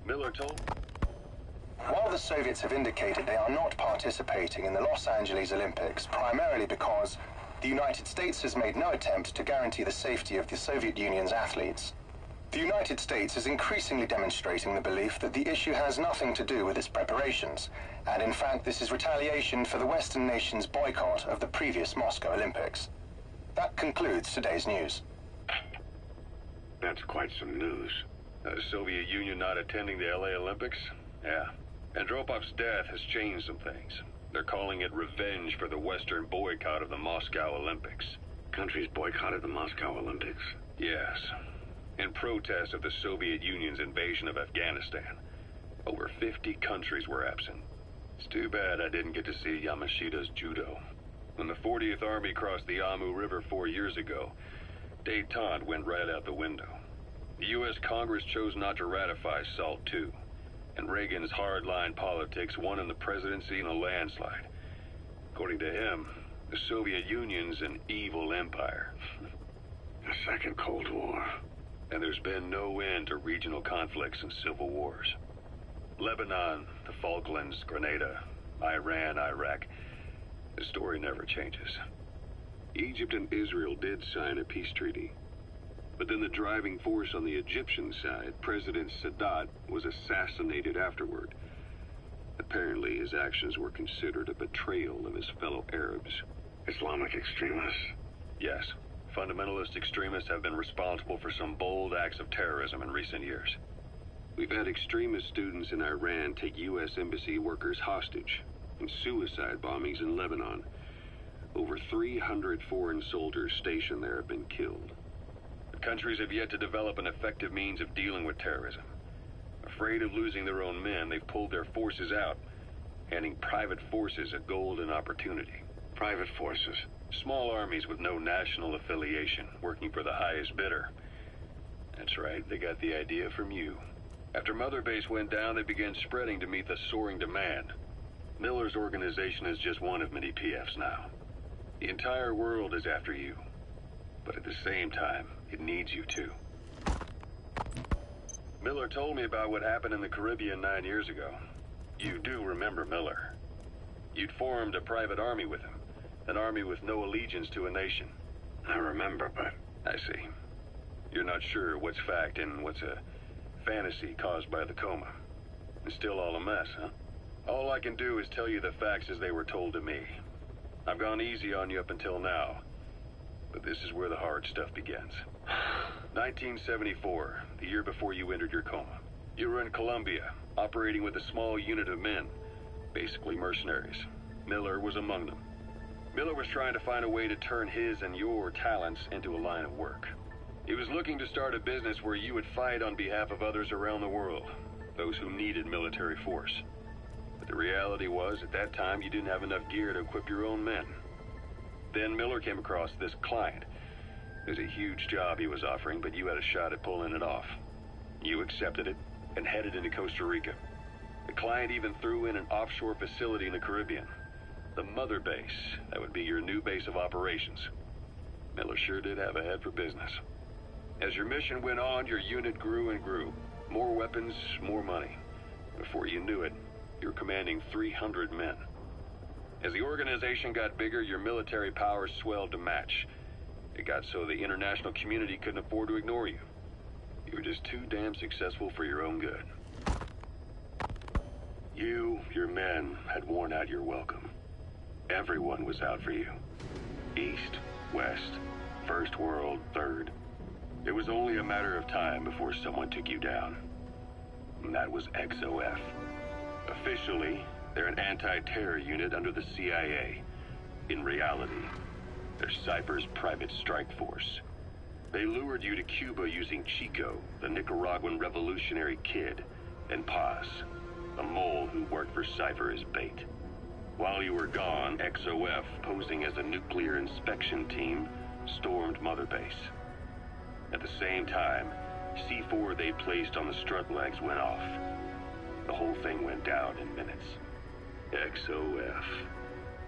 Miller told... While the Soviets have indicated they are not participating in the Los Angeles Olympics, primarily because the United States has made no attempt to guarantee the safety of the Soviet Union's athletes, The United States is increasingly demonstrating the belief that the issue has nothing to do with its preparations, and in fact this is retaliation for the Western nations' boycott of the previous Moscow Olympics. That concludes today's news. That's quite some news. The Soviet Union not attending the LA Olympics? Yeah. Andropov's death has changed some things. They're calling it revenge for the Western boycott of the Moscow Olympics. Countries boycotted the Moscow Olympics? Yes. In protest of the Soviet Union's invasion of Afghanistan. Over 50 countries were absent. It's too bad I didn't get to see Yamashita's judo. When the 40th Army crossed the Amu River 4 years ago, détente went right out the window. The U.S. Congress chose not to ratify SALT II, and Reagan's hardline politics won him the presidency in a landslide. According to him, the Soviet Union's an evil empire. A second Cold War. And there's been no end to regional conflicts and civil wars. Lebanon, the Falklands, Grenada, Iran, Iraq. The story never changes. Egypt and Israel did sign a peace treaty. But then the driving force on the Egyptian side, President Sadat, was assassinated afterward. Apparently his actions were considered a betrayal of his fellow Arabs. Islamic extremists? Yes. Fundamentalist extremists have been responsible for some bold acts of terrorism in recent years. We've had extremist students in Iran take U.S. embassy workers hostage, and suicide bombings in Lebanon. Over 300 foreign soldiers stationed there have been killed. The countries have yet to develop an effective means of dealing with terrorism. Afraid of losing their own men, they've pulled their forces out, handing private forces a golden opportunity. Private forces? Small armies with no national affiliation, working for the highest bidder. That's right, they got the idea from you. After Mother Base went down, they began spreading to meet the soaring demand. Miller's organization is just one of many PFs now. The entire world is after you. But at the same time, it needs you too. Miller told me about what happened in the Caribbean 9 years ago. You do remember Miller. You'd formed a private army with him. An army with no allegiance to a nation. I remember, but... I see. You're not sure what's fact and what's a fantasy caused by the coma. It's still all a mess, huh? All I can do is tell you the facts as they were told to me. I've gone easy on you up until now. But this is where the hard stuff begins. 1974, the year before you entered your coma. You were in Colombia, operating with a small unit of men. Basically mercenaries. Miller was among them. Miller was trying to find a way to turn his and your talents into a line of work. He was looking to start a business where you would fight on behalf of others around the world, those who needed military force. But the reality was, at that time, you didn't have enough gear to equip your own men. Then Miller came across this client. It was a huge job he was offering, but you had a shot at pulling it off. You accepted it and headed into Costa Rica. The client even threw in an offshore facility in the Caribbean. The Mother Base, that would be your new base of operations. Miller sure did have a head for business. As your mission went on, your unit grew and grew. More weapons, more money. Before you knew it, you were commanding 300 men. As the organization got bigger, your military powers swelled to match. It got so the international community couldn't afford to ignore you. You were just too damn successful for your own good. You, your men, had worn out your welcome. Everyone was out for you. East, West, First World, Third. It was only a matter of time before someone took you down. And that was XOF. Officially, they're an anti-terror unit under the CIA. In reality, they're Cypher's private strike force. They lured you to Cuba using Chico, the Nicaraguan revolutionary kid, and Paz, a mole who worked for Cypher as bait. While you were gone, XOF, posing as a nuclear inspection team, stormed Mother Base. At the same time, C4 they placed on the strut legs went off. The whole thing went down in minutes. XOF.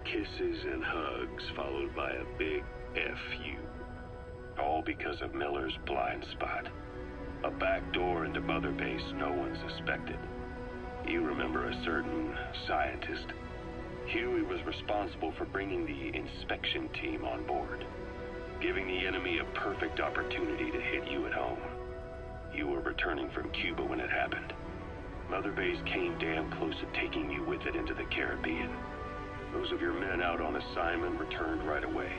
Kisses and hugs followed by a big FU. All because of Miller's blind spot. A back door into Mother Base no one suspected. You remember a certain scientist. Huey was responsible for bringing the inspection team on board, giving the enemy a perfect opportunity to hit you at home. You were returning from Cuba when it happened. Mother Base came damn close to taking you with it into the Caribbean. Those of your men out on assignment returned right away.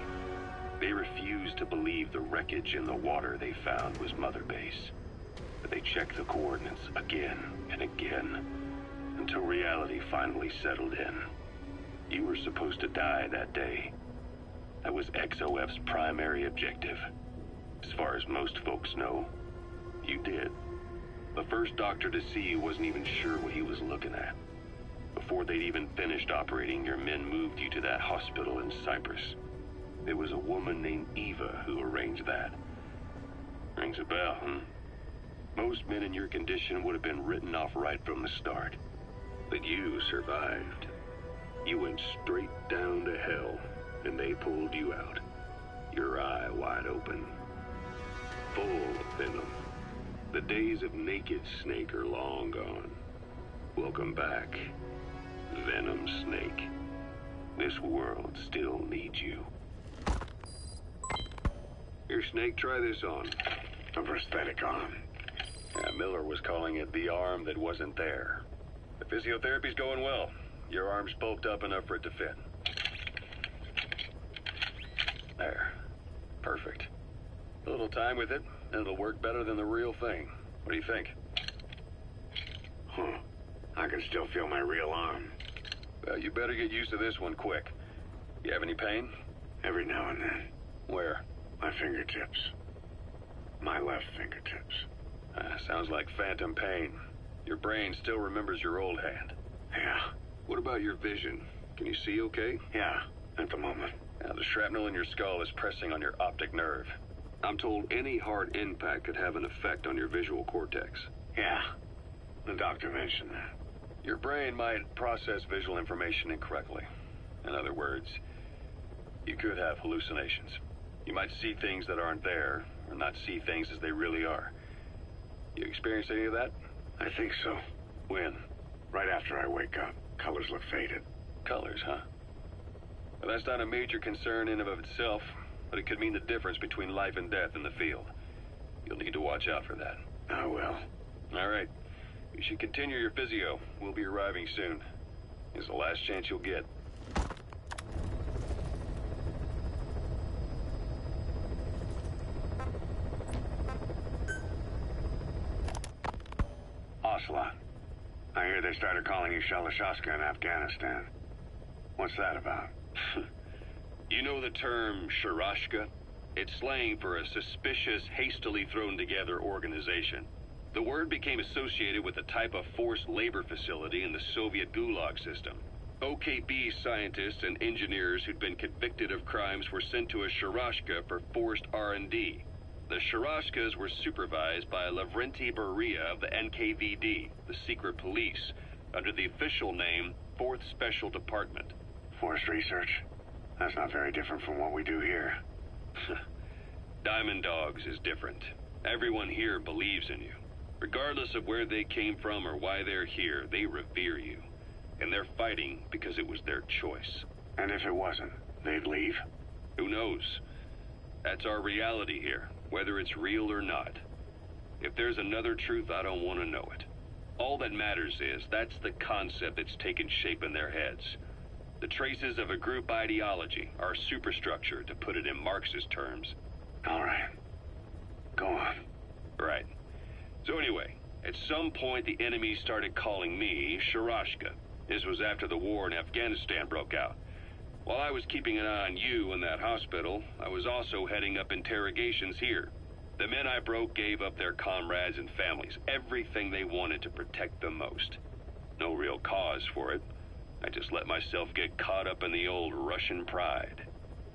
They refused to believe the wreckage in the water they found was Mother Base. But they checked the coordinates again and again, until reality finally settled in. You were supposed to die that day. That was XOF's primary objective. As far as most folks know, you did. The first doctor to see you wasn't even sure what he was looking at. Before they'd even finished operating, your men moved you to that hospital in Cyprus. There was a woman named Eva who arranged that. Rings a bell, huh? Most men in your condition would have been written off right from the start. But you survived. You went straight down to hell, and they pulled you out. Your eye wide open. Full venom. The days of Naked Snake are long gone. Welcome back, Venom Snake. This world still needs you. Here, Snake, try this on. A prosthetic arm. Yeah, Miller was calling it the arm that wasn't there. The physiotherapy's going well. Your arm's bulked up enough for it to fit. There. Perfect. A little time with it, and it'll work better than the real thing. What do you think? Huh. I can still feel my real arm. Well, you better get used to this one quick. You have any pain? Every now and then. Where? My fingertips. My left fingertips. Sounds like phantom pain. Your brain still remembers your old hand. Yeah. What about your vision? Can you see okay? Yeah, at the moment. Now, the shrapnel in your skull is pressing on your optic nerve. I'm told any hard impact could have an effect on your visual cortex. Yeah. The doctor mentioned that. Your brain might process visual information incorrectly. In other words, you could have hallucinations. You might see things that aren't there, or not see things as they really are. You experience any of that? I think so. When? Right after I wake up. Colors look faded. Colors, huh? Well, that's not a major concern in and of itself, but it could mean the difference between life and death in the field. You'll need to watch out for that. I will. All right. You should continue your physio. We'll be arriving soon. It's the last chance you'll get. Ocelot. I hear they started calling you Shalashaska in Afghanistan. What's that about? You know the term Sharashka? It's slang for a suspicious, hastily thrown together organization. The word became associated with a type of forced labor facility in the Soviet Gulag system. OKB scientists and engineers who'd been convicted of crimes were sent to a Sharashka for forced R&D. The Sharashkas were supervised by Lavrenti Beria of the NKVD, the secret police, under the official name 4th Special Department. Forced research? That's not very different from what we do here. Diamond Dogs is different. Everyone here believes in you. Regardless of where they came from or why they're here, they revere you. And they're fighting because it was their choice. And if it wasn't, they'd leave? Who knows? That's our reality here, whether it's real or not. If there's another truth, I don't want to know it. All that matters is that's the concept that's taken shape in their heads. The traces of a group ideology, our superstructure, to put it in Marxist terms. All right. Go on. Right. So anyway, at some point the enemy started calling me Sharashka. This was after the war in Afghanistan broke out. While I was keeping an eye on you in that hospital, I was also heading up interrogations here. The men I broke gave up their comrades and families, everything they wanted to protect them most. No real cause for it. I just let myself get caught up in the old Russian pride.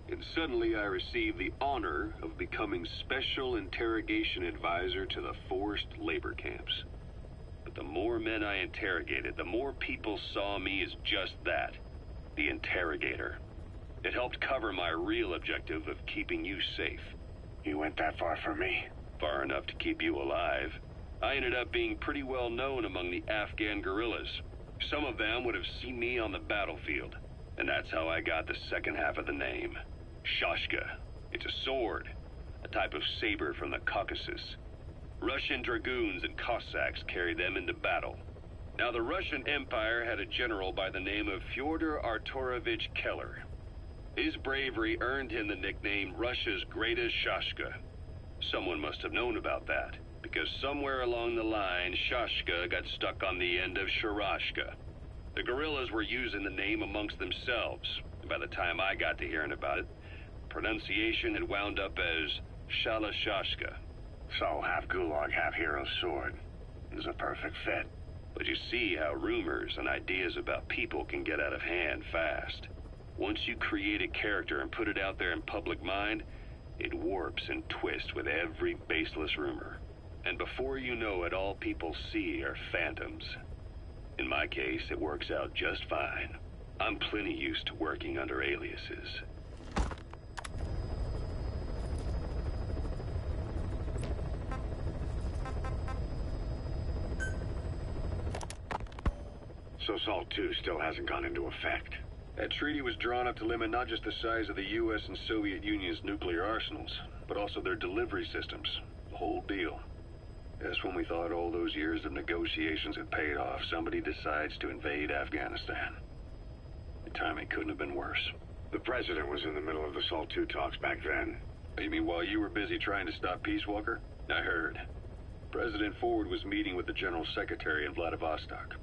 And suddenly I received the honor of becoming Special Interrogation Advisor to the forced labor camps. But the more men I interrogated, the more people saw me as just that, the interrogator. It helped cover my real objective of keeping you safe. You went that far for me? Far enough to keep you alive. I ended up being pretty well known among the Afghan guerrillas. Some of them would have seen me on the battlefield, and that's how I got the second half of the name. Shashka. It's a sword, a type of saber from the Caucasus. Russian dragoons and Cossacks carried them into battle. Now, the Russian Empire had a general by the name of Fyodor Arturovich Keller. His bravery earned him the nickname Russia's Greatest Shashka. Someone must have known about that, because somewhere along the line, Shashka got stuck on the end of Sharashka. The guerrillas were using the name amongst themselves, and by the time I got to hearing about it, pronunciation had wound up as Shalashashka. So half gulag, half hero sword. It was a perfect fit. But you see how rumors and ideas about people can get out of hand fast. Once you create a character and put it out there in public mind, it warps and twists with every baseless rumor. And before you know it, all people see are phantoms. In my case, it works out just fine. I'm plenty used to working under aliases. So SALT II still hasn't gone into effect. That treaty was drawn up to limit not just the size of the U.S. and Soviet Union's nuclear arsenals, but also their delivery systems. The whole deal. Just when we thought all those years of negotiations had paid off, somebody decides to invade Afghanistan. The timing couldn't have been worse. The president was in the middle of the SALT II talks back then. You mean while you were busy trying to stop Peace Walker? I heard. President Ford was meeting with the General Secretary in Vladivostok.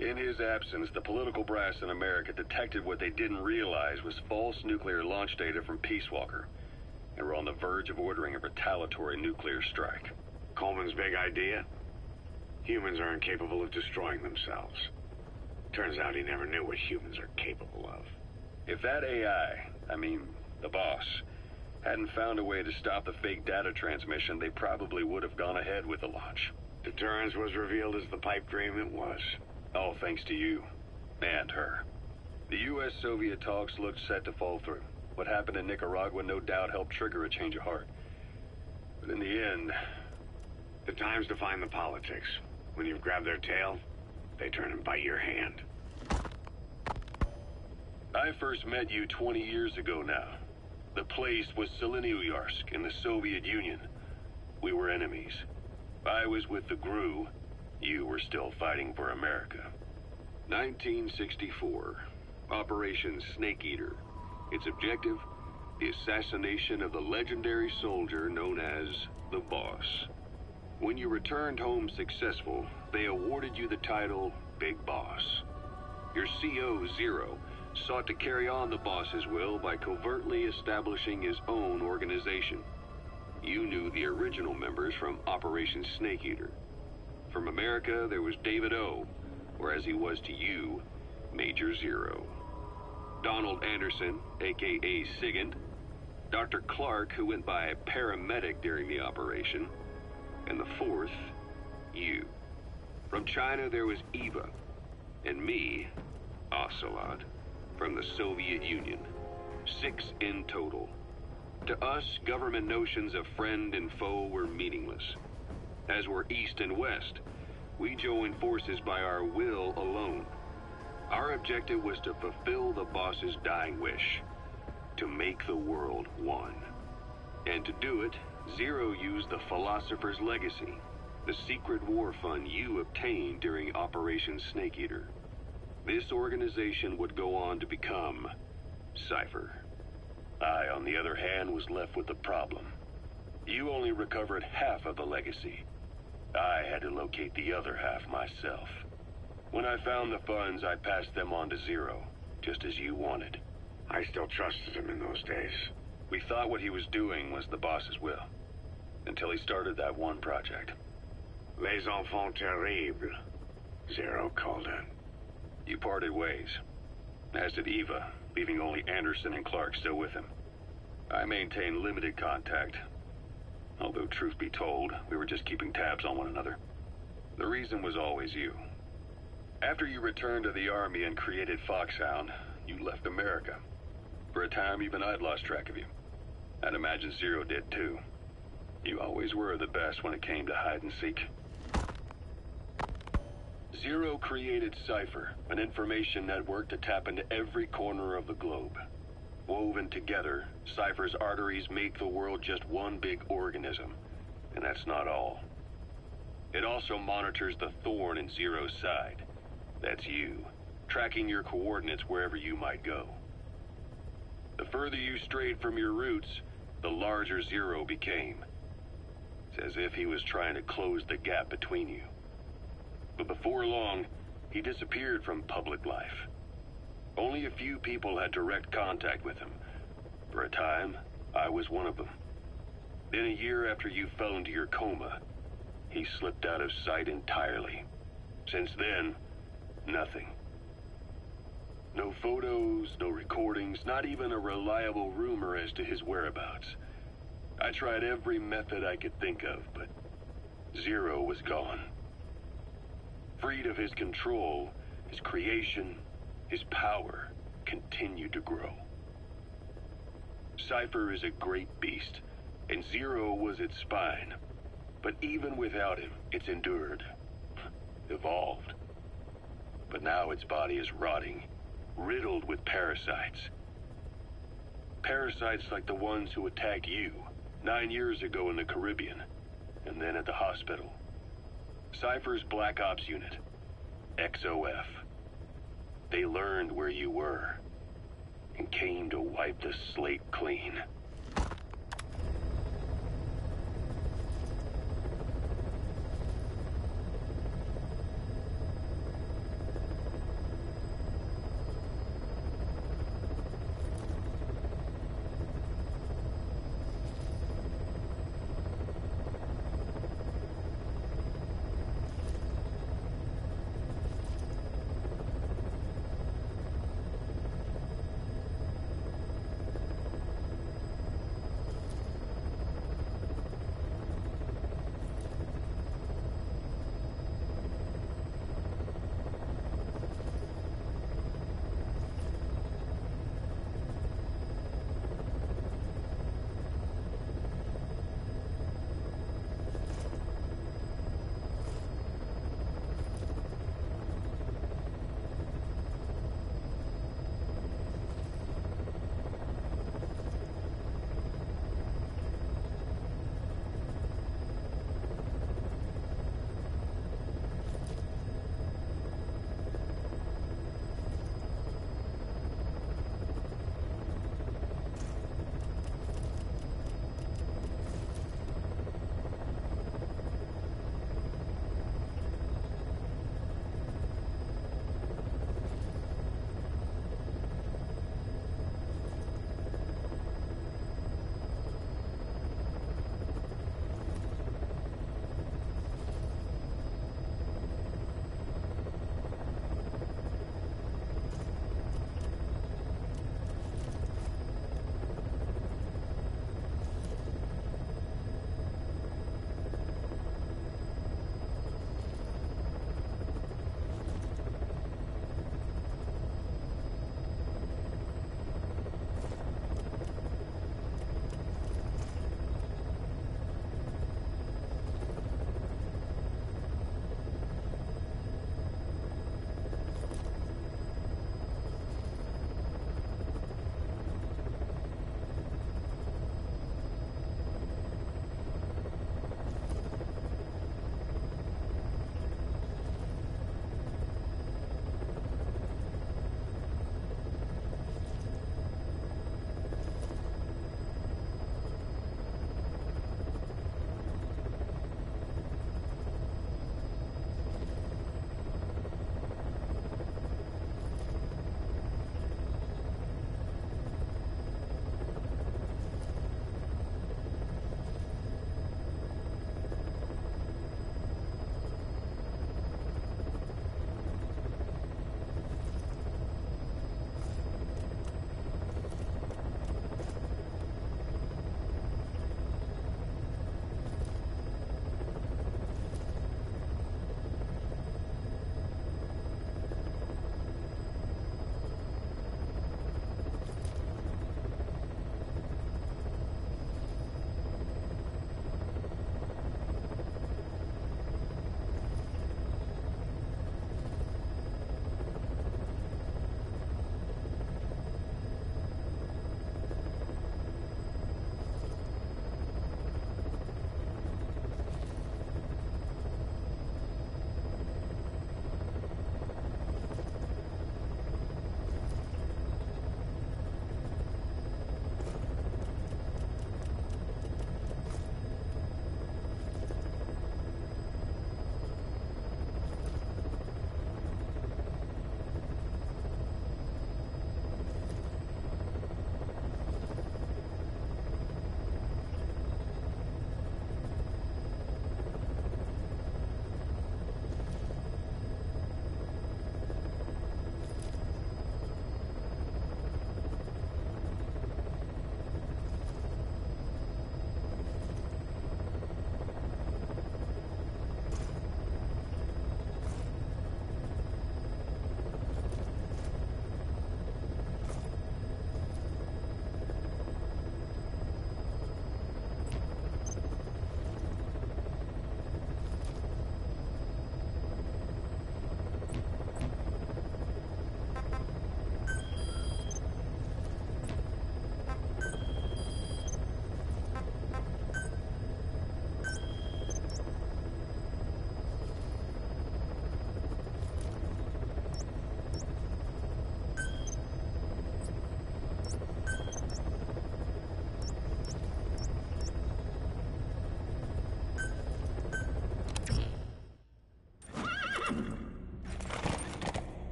In his absence, the political brass in America detected what they didn't realize was false nuclear launch data from Peace Walker, and were on the verge of ordering a retaliatory nuclear strike. Coleman's big idea? Humans are incapable of destroying themselves. Turns out he never knew what humans are capable of. If that AI, the boss, hadn't found a way to stop the fake data transmission, they probably would have gone ahead with the launch. Deterrence was revealed as the pipe dream it was. All thanks to you. And her. The U.S.-Soviet talks looked set to fall through. What happened in Nicaragua no doubt helped trigger a change of heart. But in the end... The times define the politics. When you've grabbed their tail, they turn and bite your hand. I first met you 20 years ago now. The place was Selenouyarsk in the Soviet Union. We were enemies. I was with the GRU. You were still fighting for America. 1964. Operation Snake Eater. Its objective? The assassination of the legendary soldier known as the Boss. When you returned home successful, they awarded you the title Big Boss. Your CO, Zero, sought to carry on the boss's will by covertly establishing his own organization. You knew the original members from Operation Snake Eater. From America, there was David O, or as he was to you, Major Zero. Donald Anderson, a.k.a. Sigint. Dr. Clark, who went by paramedic during the operation. And the fourth, you. From China, there was Eva. And me, Ocelot, from the Soviet Union. 6 in total. To us, government notions of friend and foe were meaningless. As were East and West, we joined forces by our will alone. Our objective was to fulfill the boss's dying wish, to make the world one. And to do it, Zero used the Philosopher's Legacy, the secret war fund you obtained during Operation Snake Eater. This organization would go on to become Cypher. I, on the other hand, was left with the problem. You only recovered half of the legacy. I had to locate the other half myself. When I found the funds, I passed them on to Zero, just as you wanted. I still trusted him in those days. We thought what he was doing was the boss's will, until he started that one project. Les enfants terribles, Zero called in. You parted ways, as did Eva, leaving only Anderson and Clark still with him. I maintained limited contact, although truth be told, we were just keeping tabs on one another. The reason was always you. After you returned to the Army and created Foxhound, you left America. For a time, even I'd lost track of you. I'd imagine Zero did too. You always were the best when it came to hide and seek. Zero created Cypher, an information network to tap into every corner of the globe. Woven together, Cypher's arteries make the world just one big organism. And that's not all. It also monitors the thorn in Zero's side. That's you, tracking your coordinates wherever you might go. The further you strayed from your roots, the larger Zero became. It's as if he was trying to close the gap between you. But before long, he disappeared from public life. Only a few people had direct contact with him. For a time, I was one of them. Then a year after you fell into your coma, he slipped out of sight entirely. Since then, nothing. No photos, no recordings, not even a reliable rumor as to his whereabouts. I tried every method I could think of, but Zero was gone. Freed of his control, his creation, his power continued to grow. Cypher is a great beast, and Zero was its spine. But even without him, it's endured, evolved. But now its body is rotting, riddled with parasites. Parasites like the ones who attacked you 9 years ago in the Caribbean, and then at the hospital. Cypher's Black Ops Unit, XOF. They learned where you were, and came to wipe the slate clean.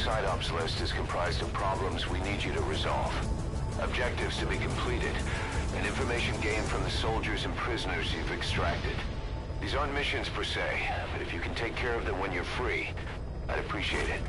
side ops list is comprised of problems we need you to resolve. Objectives to be completed, and information gained from the soldiers and prisoners you've extracted. These aren't missions per se, but if you can take care of them when you're free, I'd appreciate it.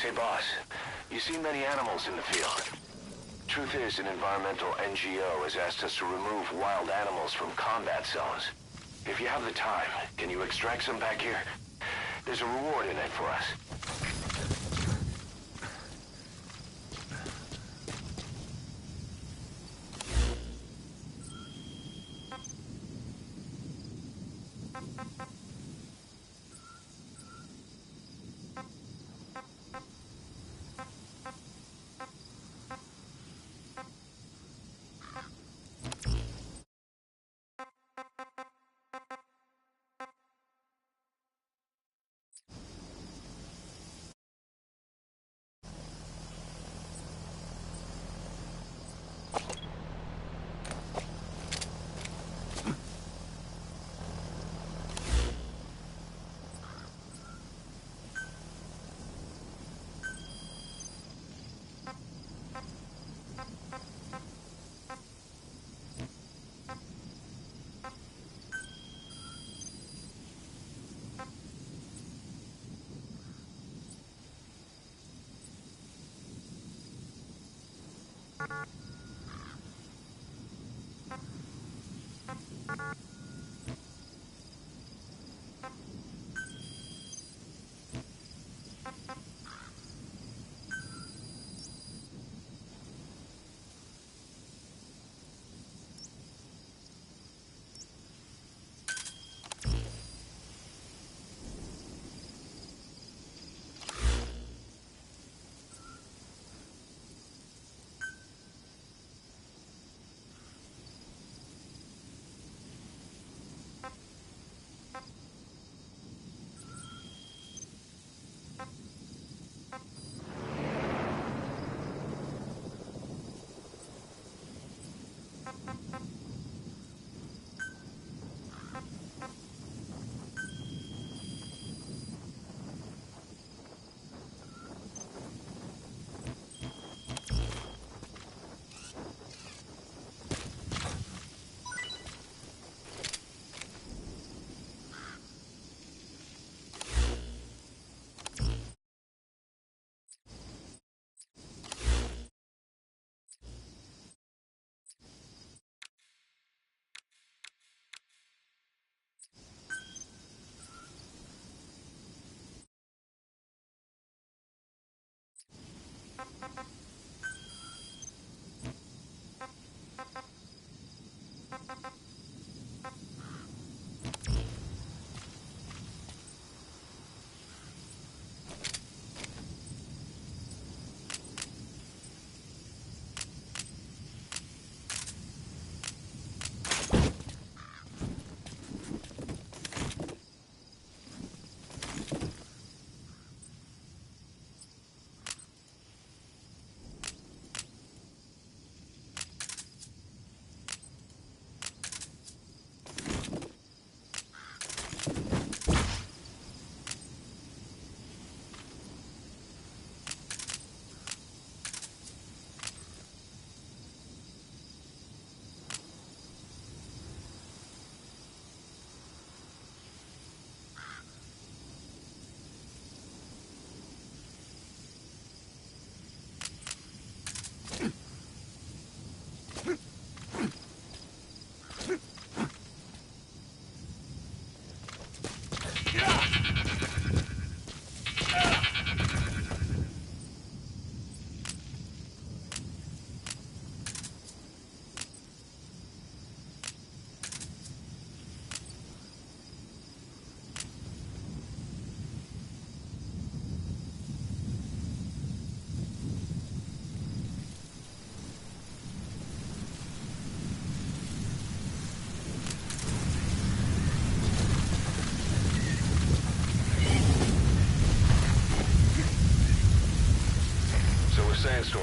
Say, boss, you see many animals in the field. Truth is, an environmental NGO has asked us to remove wild animals from combat zones. If you have the time, can you extract some back here? There's a reward in it for us.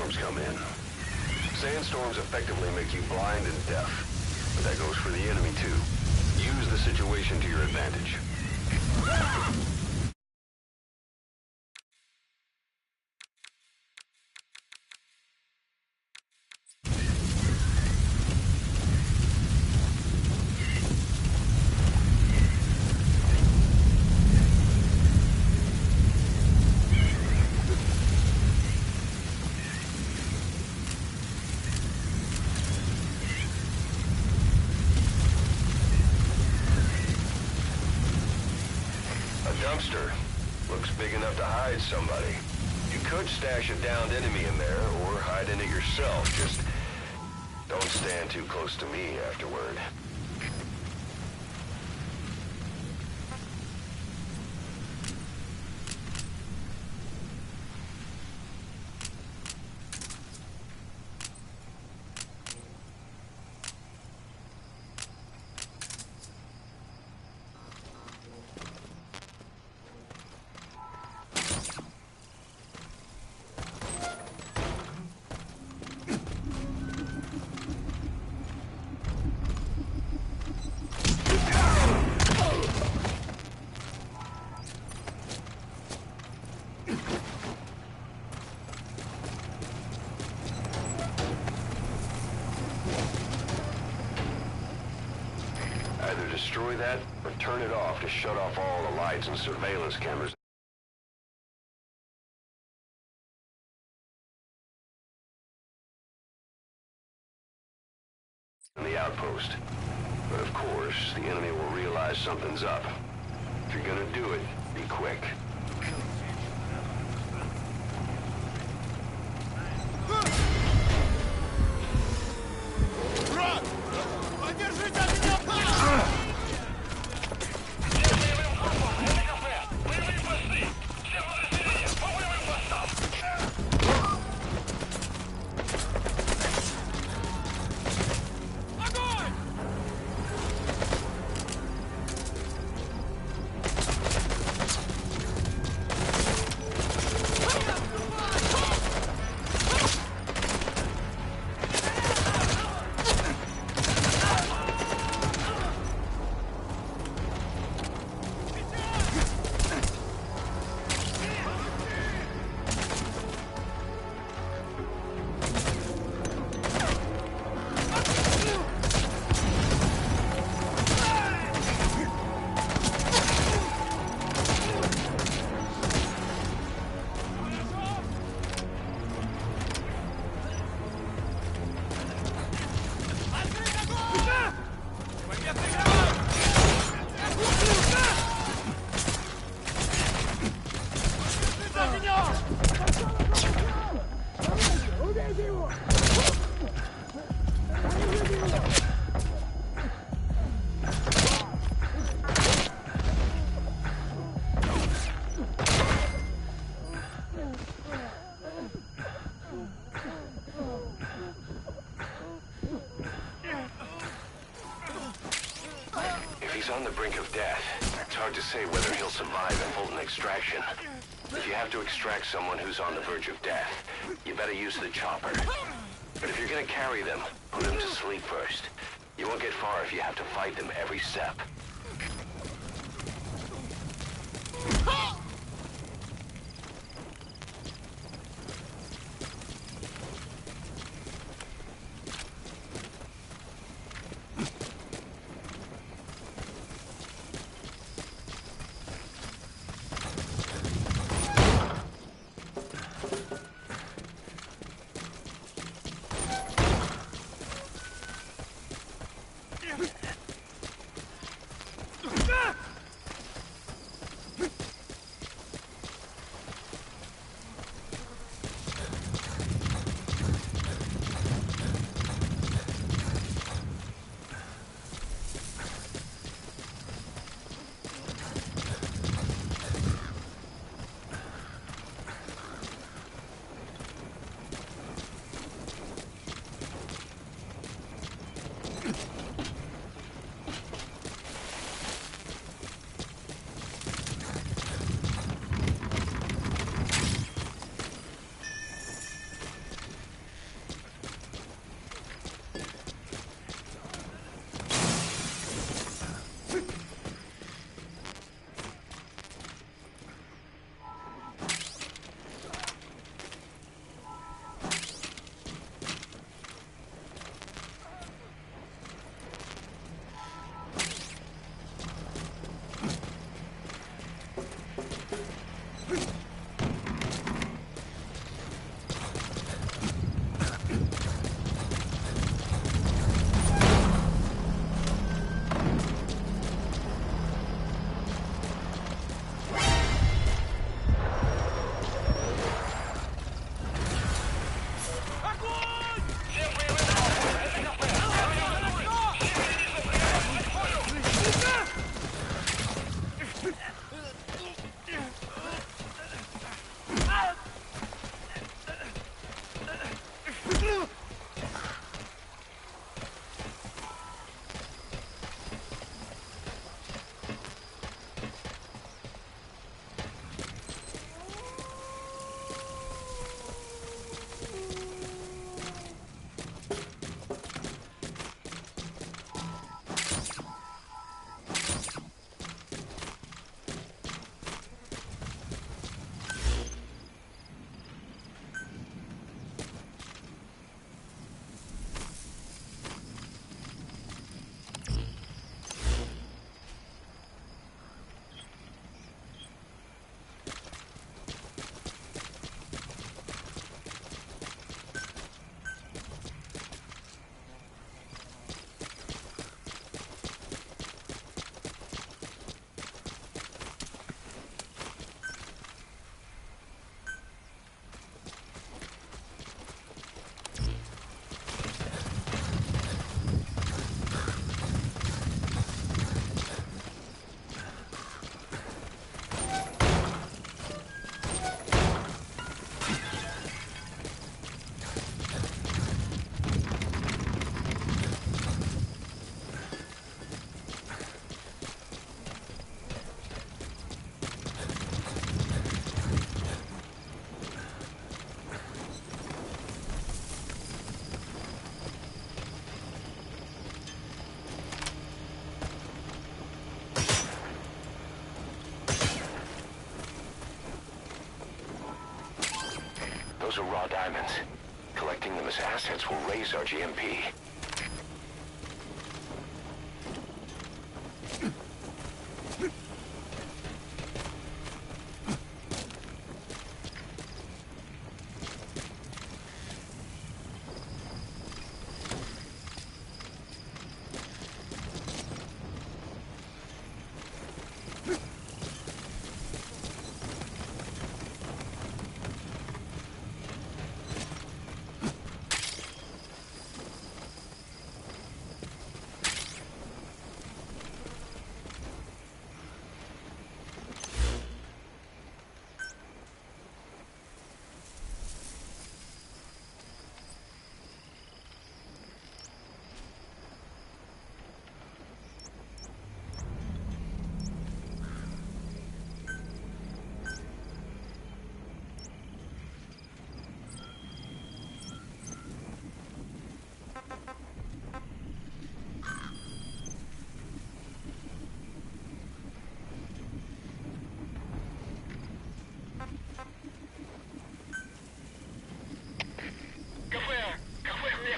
sandstorms come in. Sandstorms effectively make you blind and deaf, but that goes for the enemy too. Use the situation to your advantage. Dumpster. Looks big enough to hide somebody. You could stash a downed enemy in there, or hide in it yourself. Just don't stand too close to me afterward. Either destroy that, or turn it off to shut off all the lights and surveillance cameras in the outpost. But of course, the enemy will realize something's up. If you're gonna do it, be quick. He's on the brink of death. It's hard to say whether he'll survive a Fulton extraction. If you have to extract someone who's on the verge of death, you better use the chopper. But if you're gonna carry them, put them to sleep first. You won't get far if you have to fight them every step. Those are raw diamonds. Collecting them as assets will raise our GMP.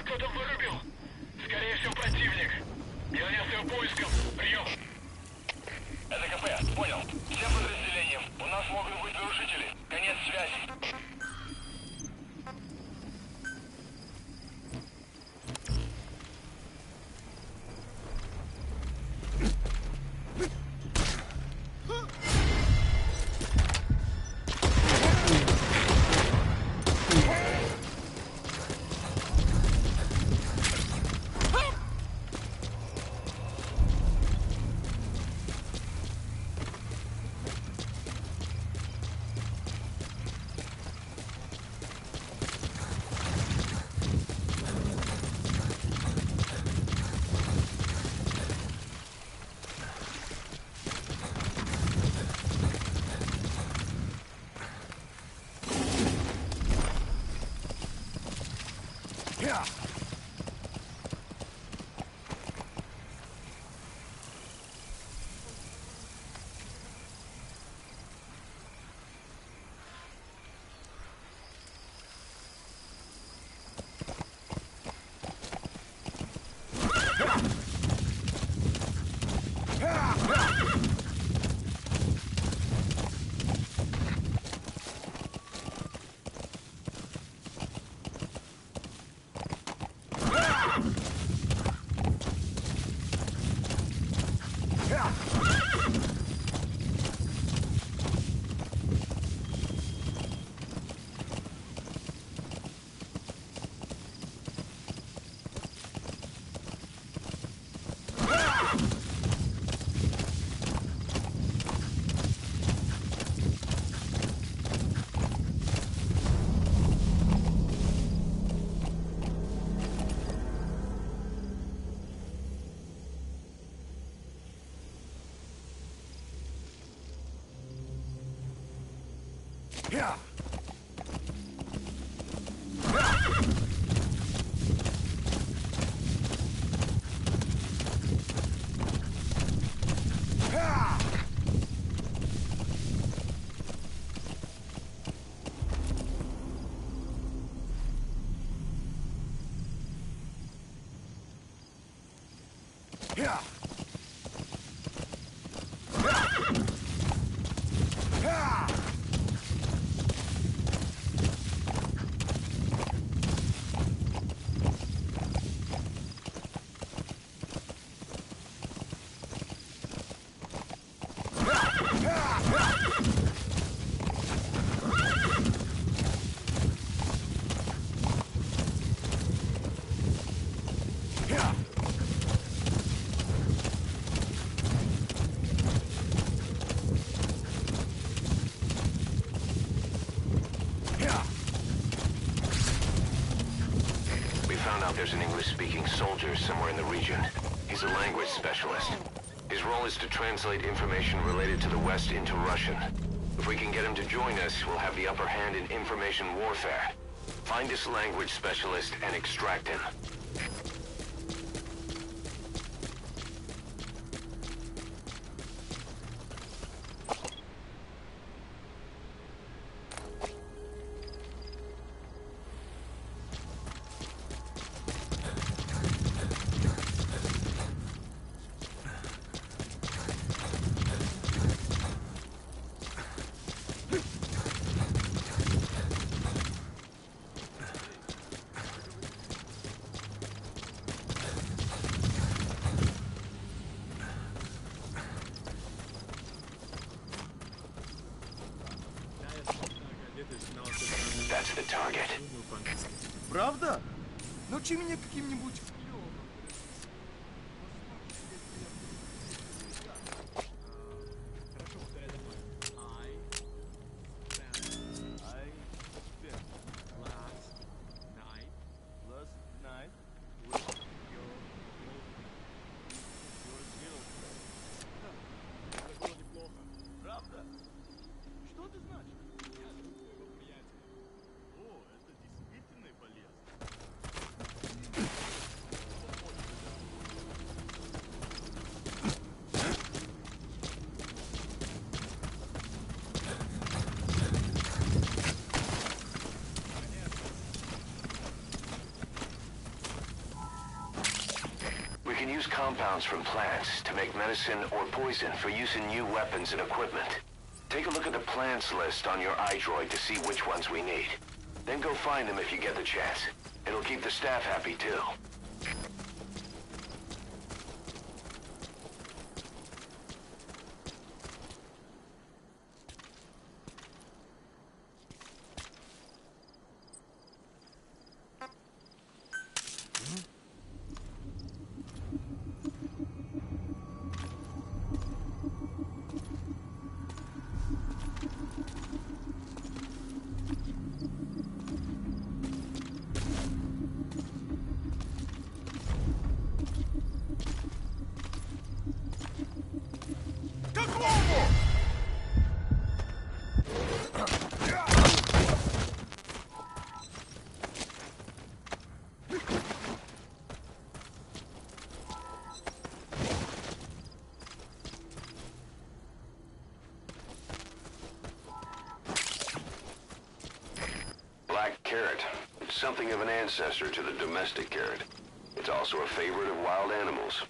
Кто-то вырубил. Скорее всего, противник. Я занялся его поиском. Прием. Это КП. Понял. Всем подразделениям. У нас могут быть нарушители. Конец связи. Yeah. There's an English-speaking soldier somewhere in the region. He's a language specialist. His role is to translate information related to the West into Russian. If we can get him to join us, we'll have the upper hand in information warfare. Find this language specialist and extract him. Правда? Научи меня каким-нибудь... We can use compounds from plants to make medicine or poison for use in new weapons and equipment. Take a look at the plants list on your iDroid to see which ones we need. Then go find them if you get the chance. It'll keep the staff happy too. Black carrot. It's something of an ancestor to the domestic carrot. It's also a favorite of wild animals.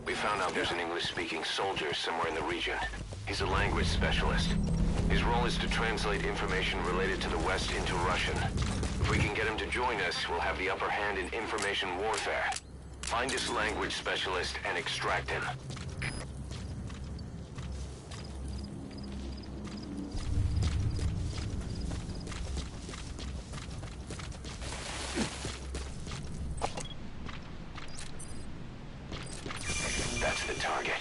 We found out there's an English-speaking soldier somewhere in the region. He's a language specialist. His role is to translate information related to the West into Russian. If we can get him to join us, we'll have the upper hand in information warfare. Find this language specialist and extract him. That's the target.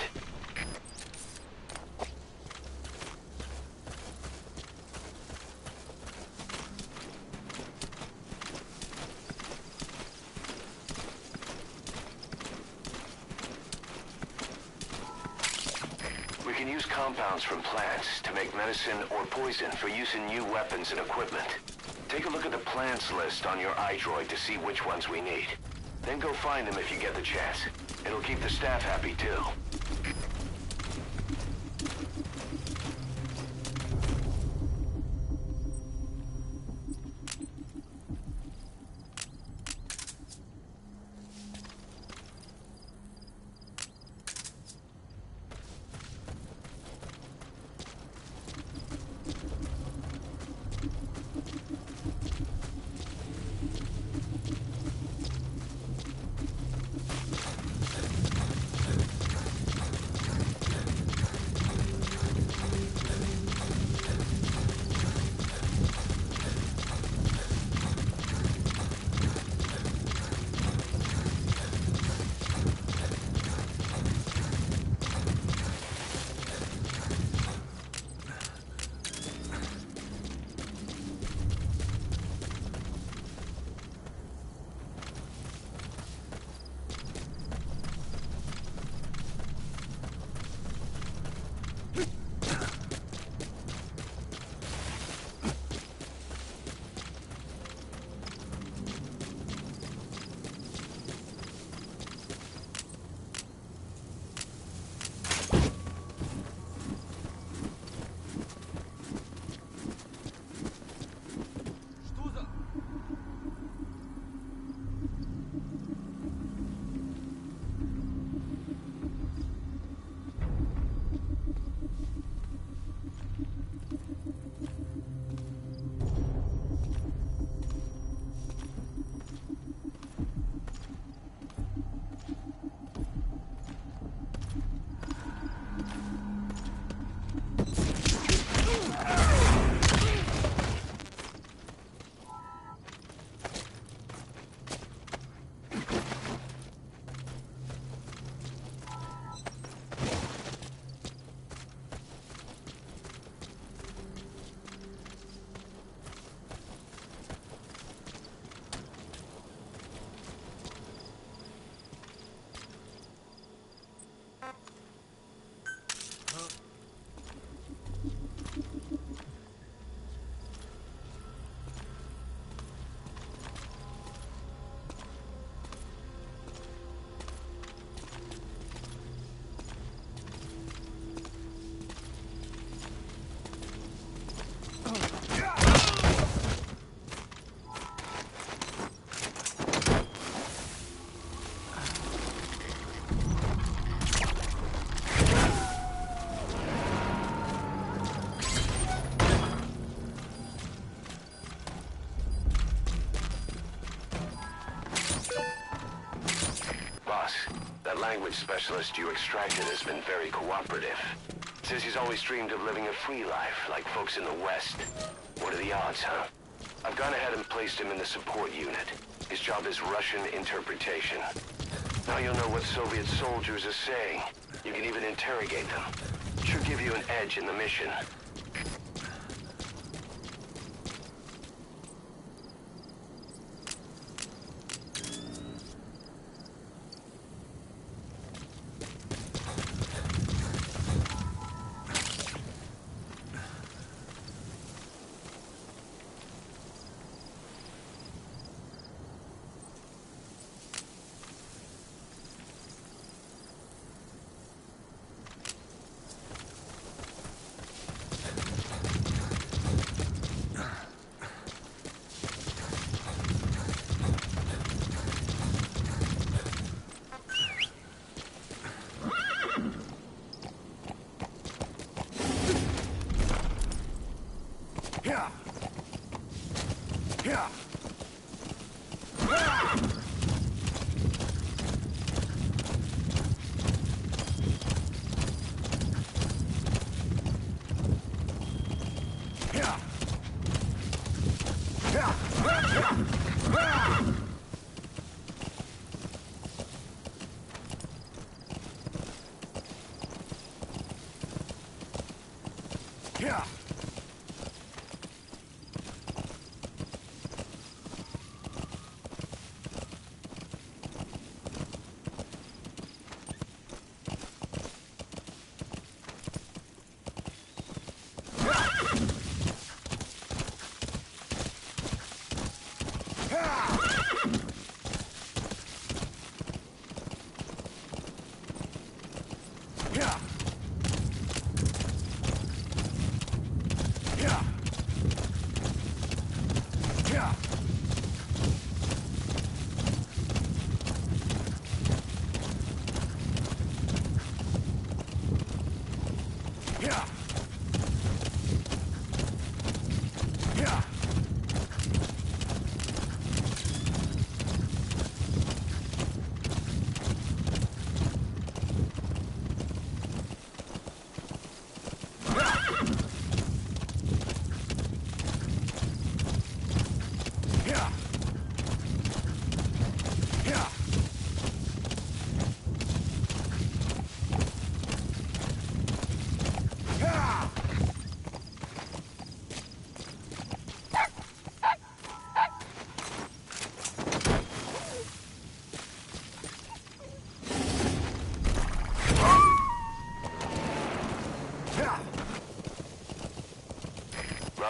We can use compounds from plants to make medicine or poison for use in new weapons and equipment. Take a look at the plants list on your iDroid to see which ones we need. Then go find them if you get the chance. It'll keep the staff happy too. language specialist you extracted has been very cooperative. Says he's always dreamed of living a free life, like folks in the West. What are the odds, huh? I've gone ahead and placed him in the support unit. His job is Russian interpretation. Now you'll know what Soviet soldiers are saying. You can even interrogate them. Should give you an edge in the mission.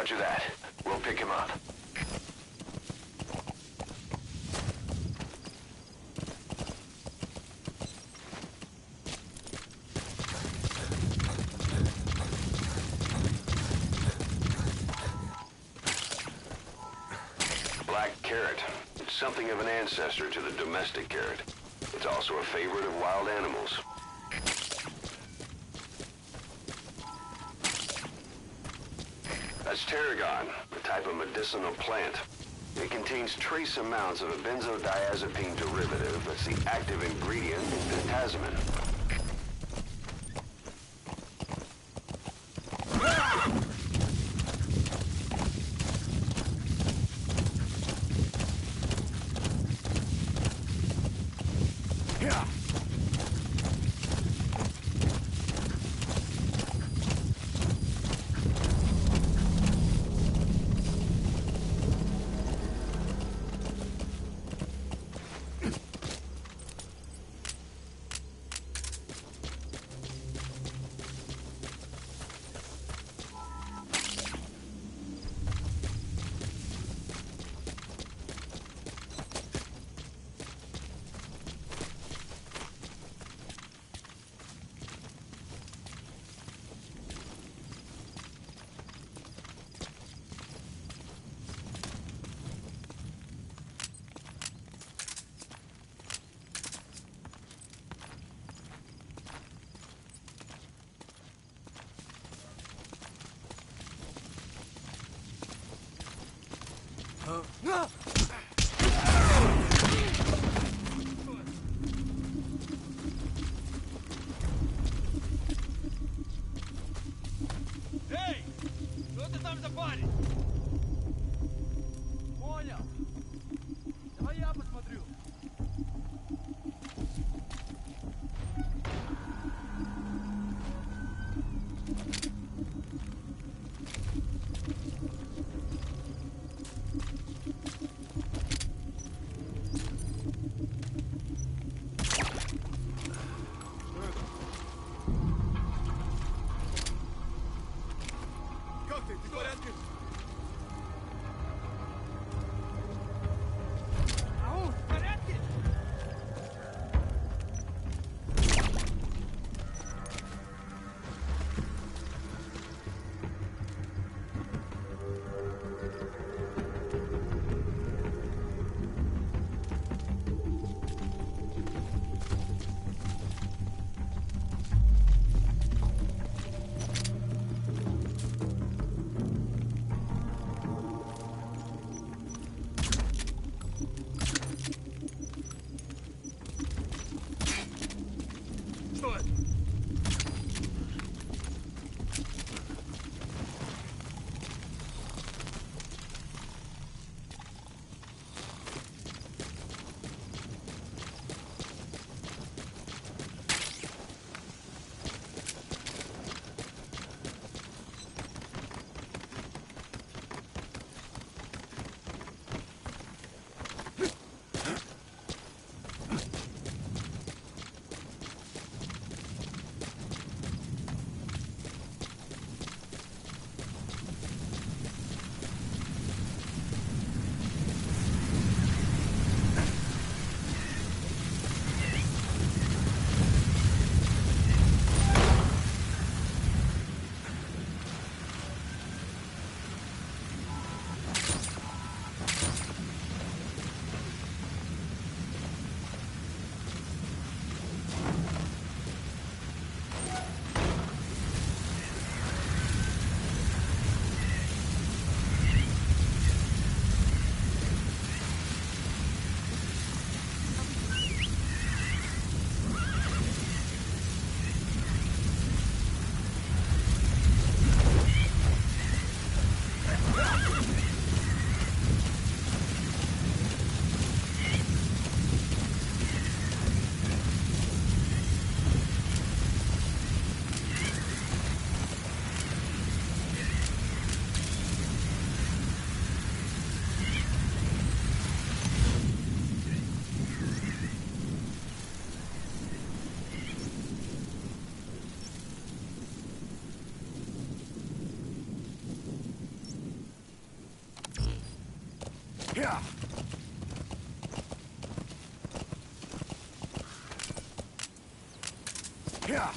Roger that. We'll pick him up. Black carrot. It's something of an ancestor to the domestic carrot. It's also a favorite of wild animals. That's tarragon, a type of medicinal plant. It contains trace amounts of a benzodiazepine derivative that's the active ingredient in pentazemin. Действуй! Yeah. Yeah.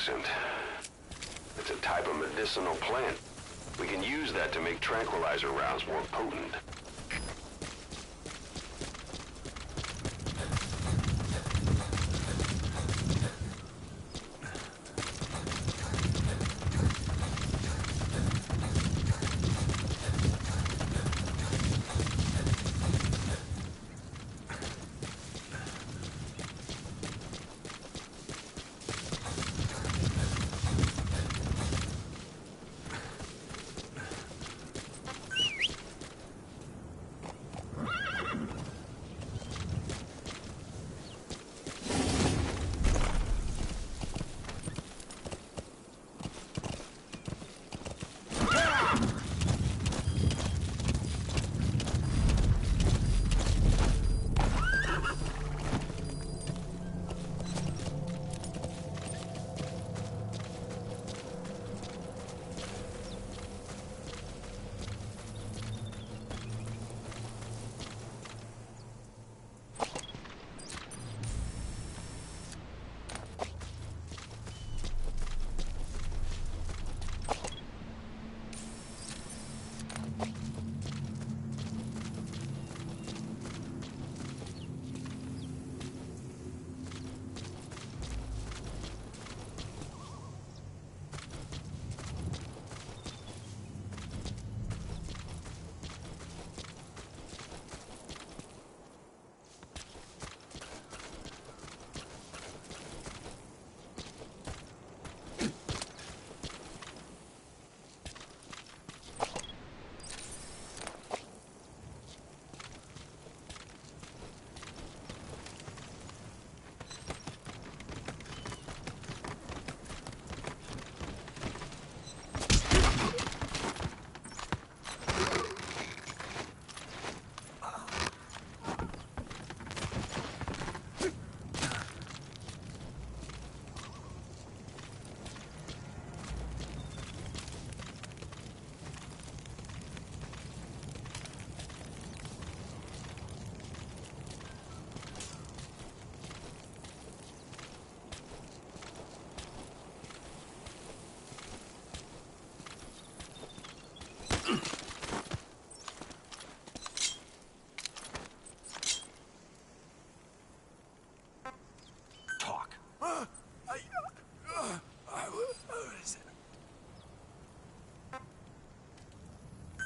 toxin. It's a type of medicinal plant. We can use that to make tranquilizer rounds more potent.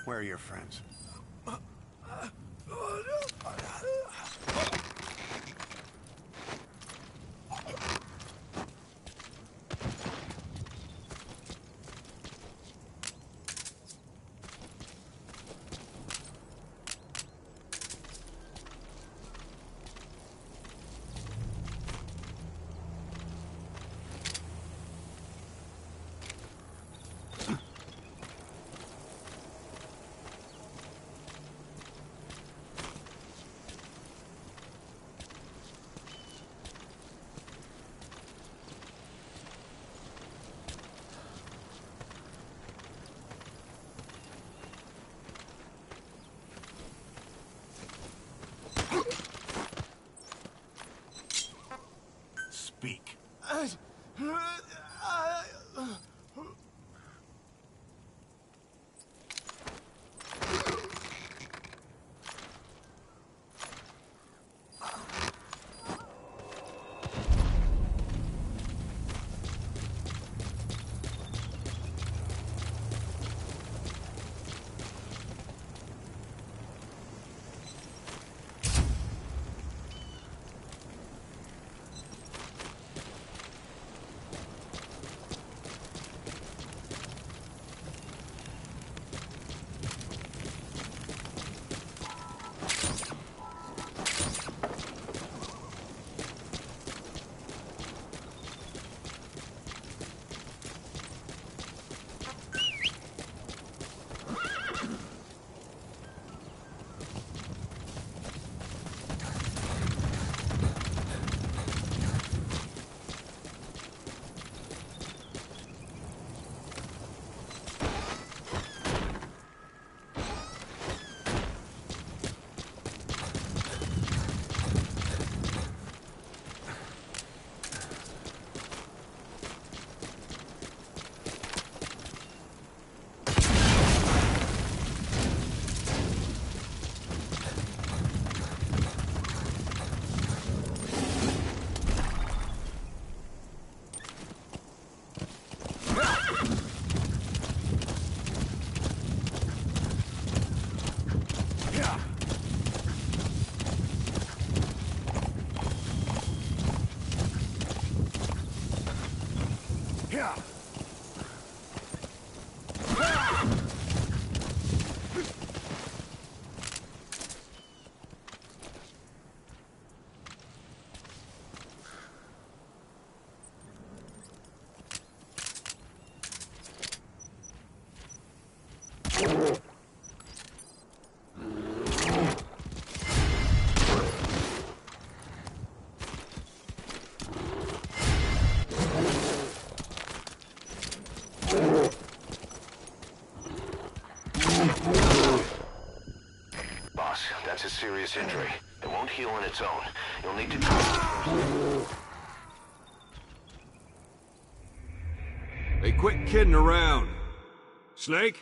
Where are your friends? Speak. serious injury. It won't heal on its own. You'll need to... Hey, quit kidding around. Snake?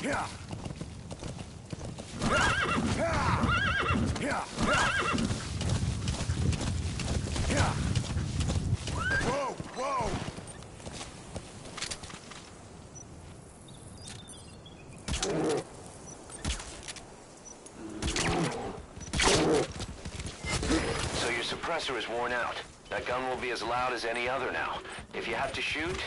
Yeah. Whoa, whoa! So your suppressor is worn out. That gun will be as loud as any other now. If you have to shoot...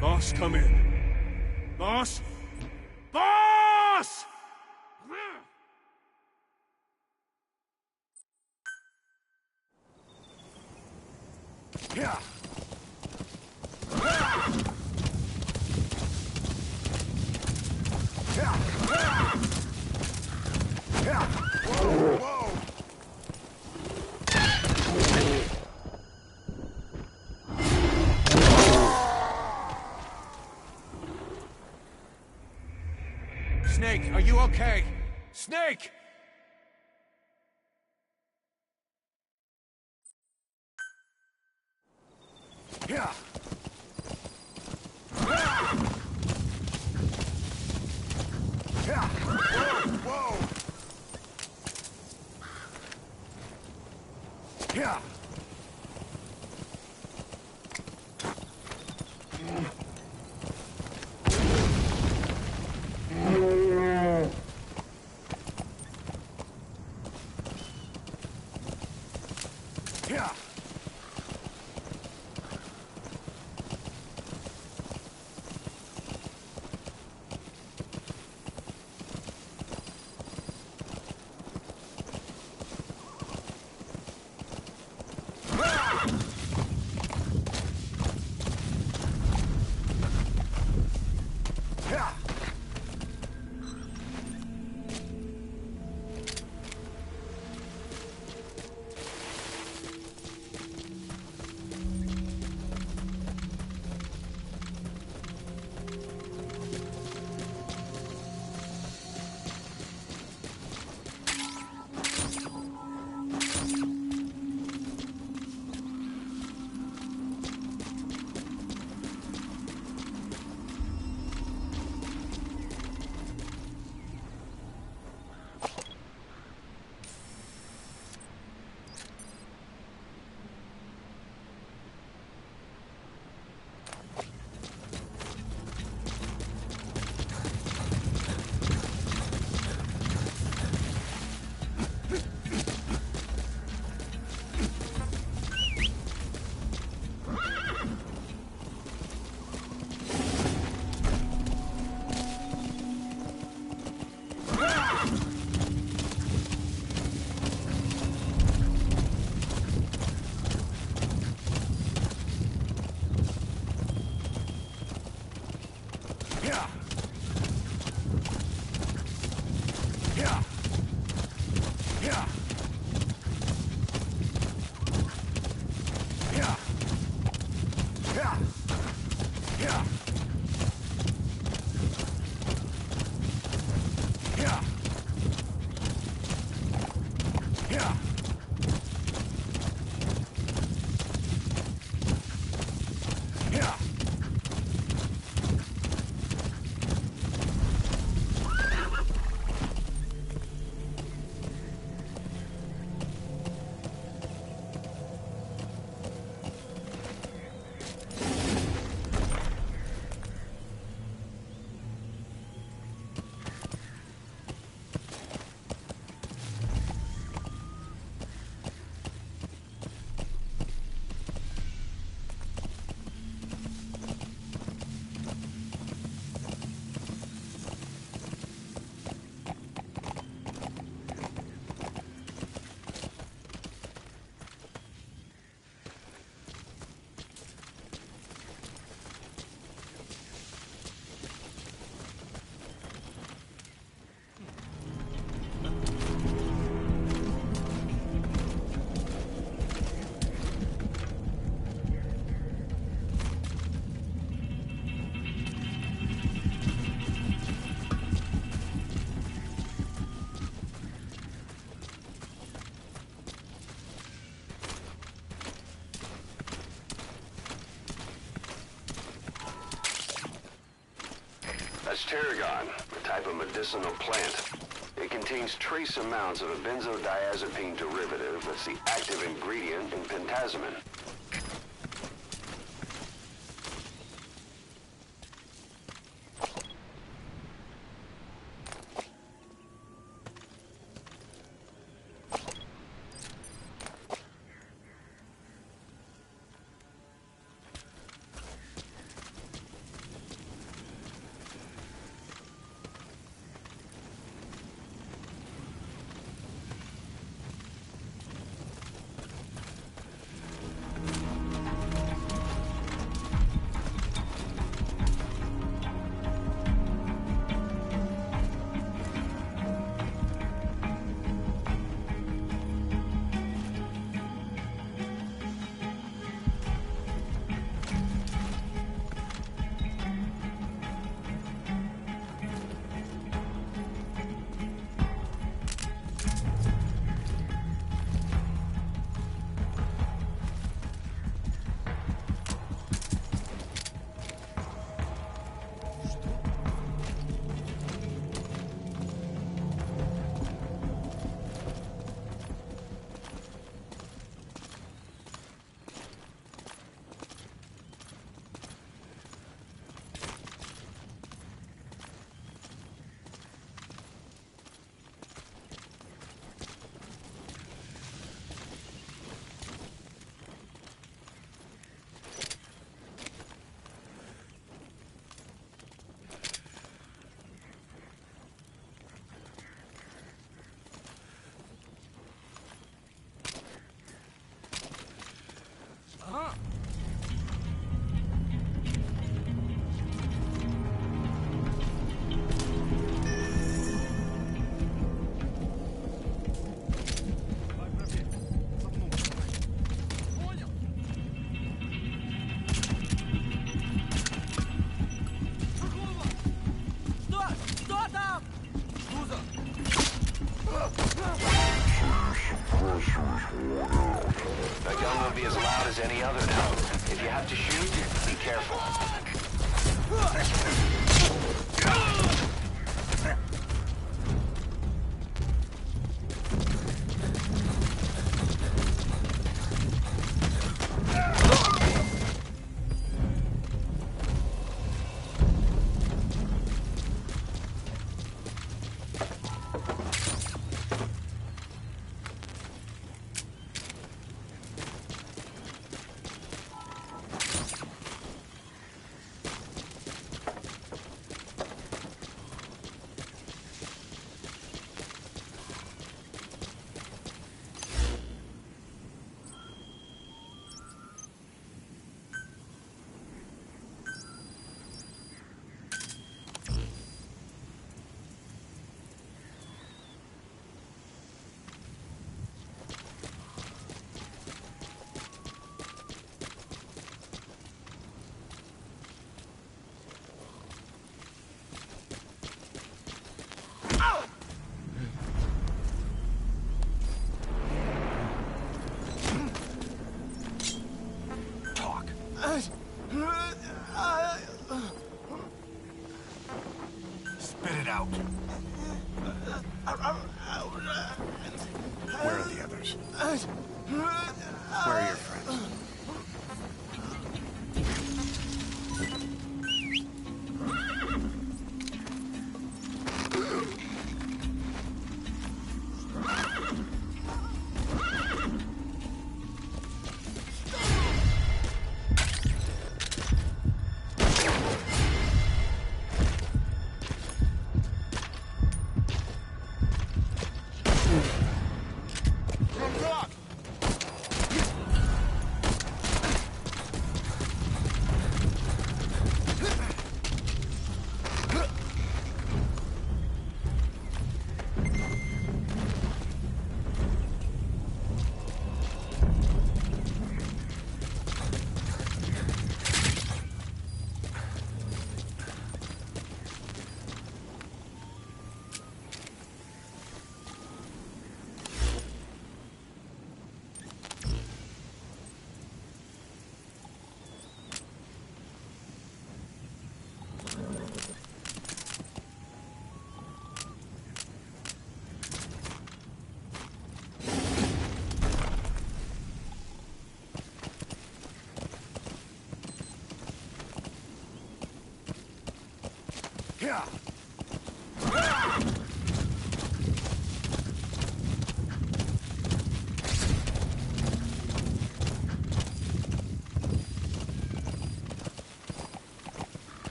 Boss, come in. Boss? Boss! Yeah. Whoa, whoa! Snake, are you okay? Snake! Yeah. Yeah. Whoa, whoa! Yeah. Yeah. Yeah. That's tarragon, a type of medicinal plant. It contains trace amounts of a benzodiazepine derivative that's the active ingredient in pentazemin. That gun will be as loud as any other now. If you have to shoot, be careful. Spit it out. Where are the others? Where are your friends?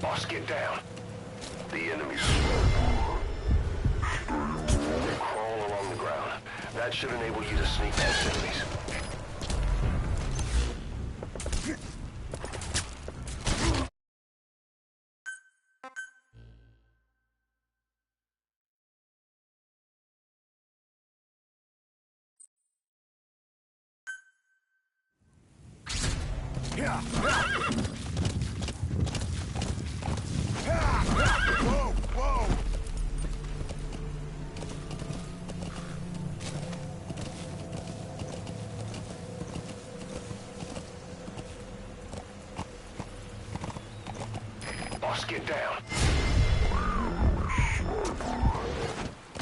Boss, get down. The enemy's crawl along the ground. That should enable you to sneak past enemies. Whoa, whoa! Boss, get down.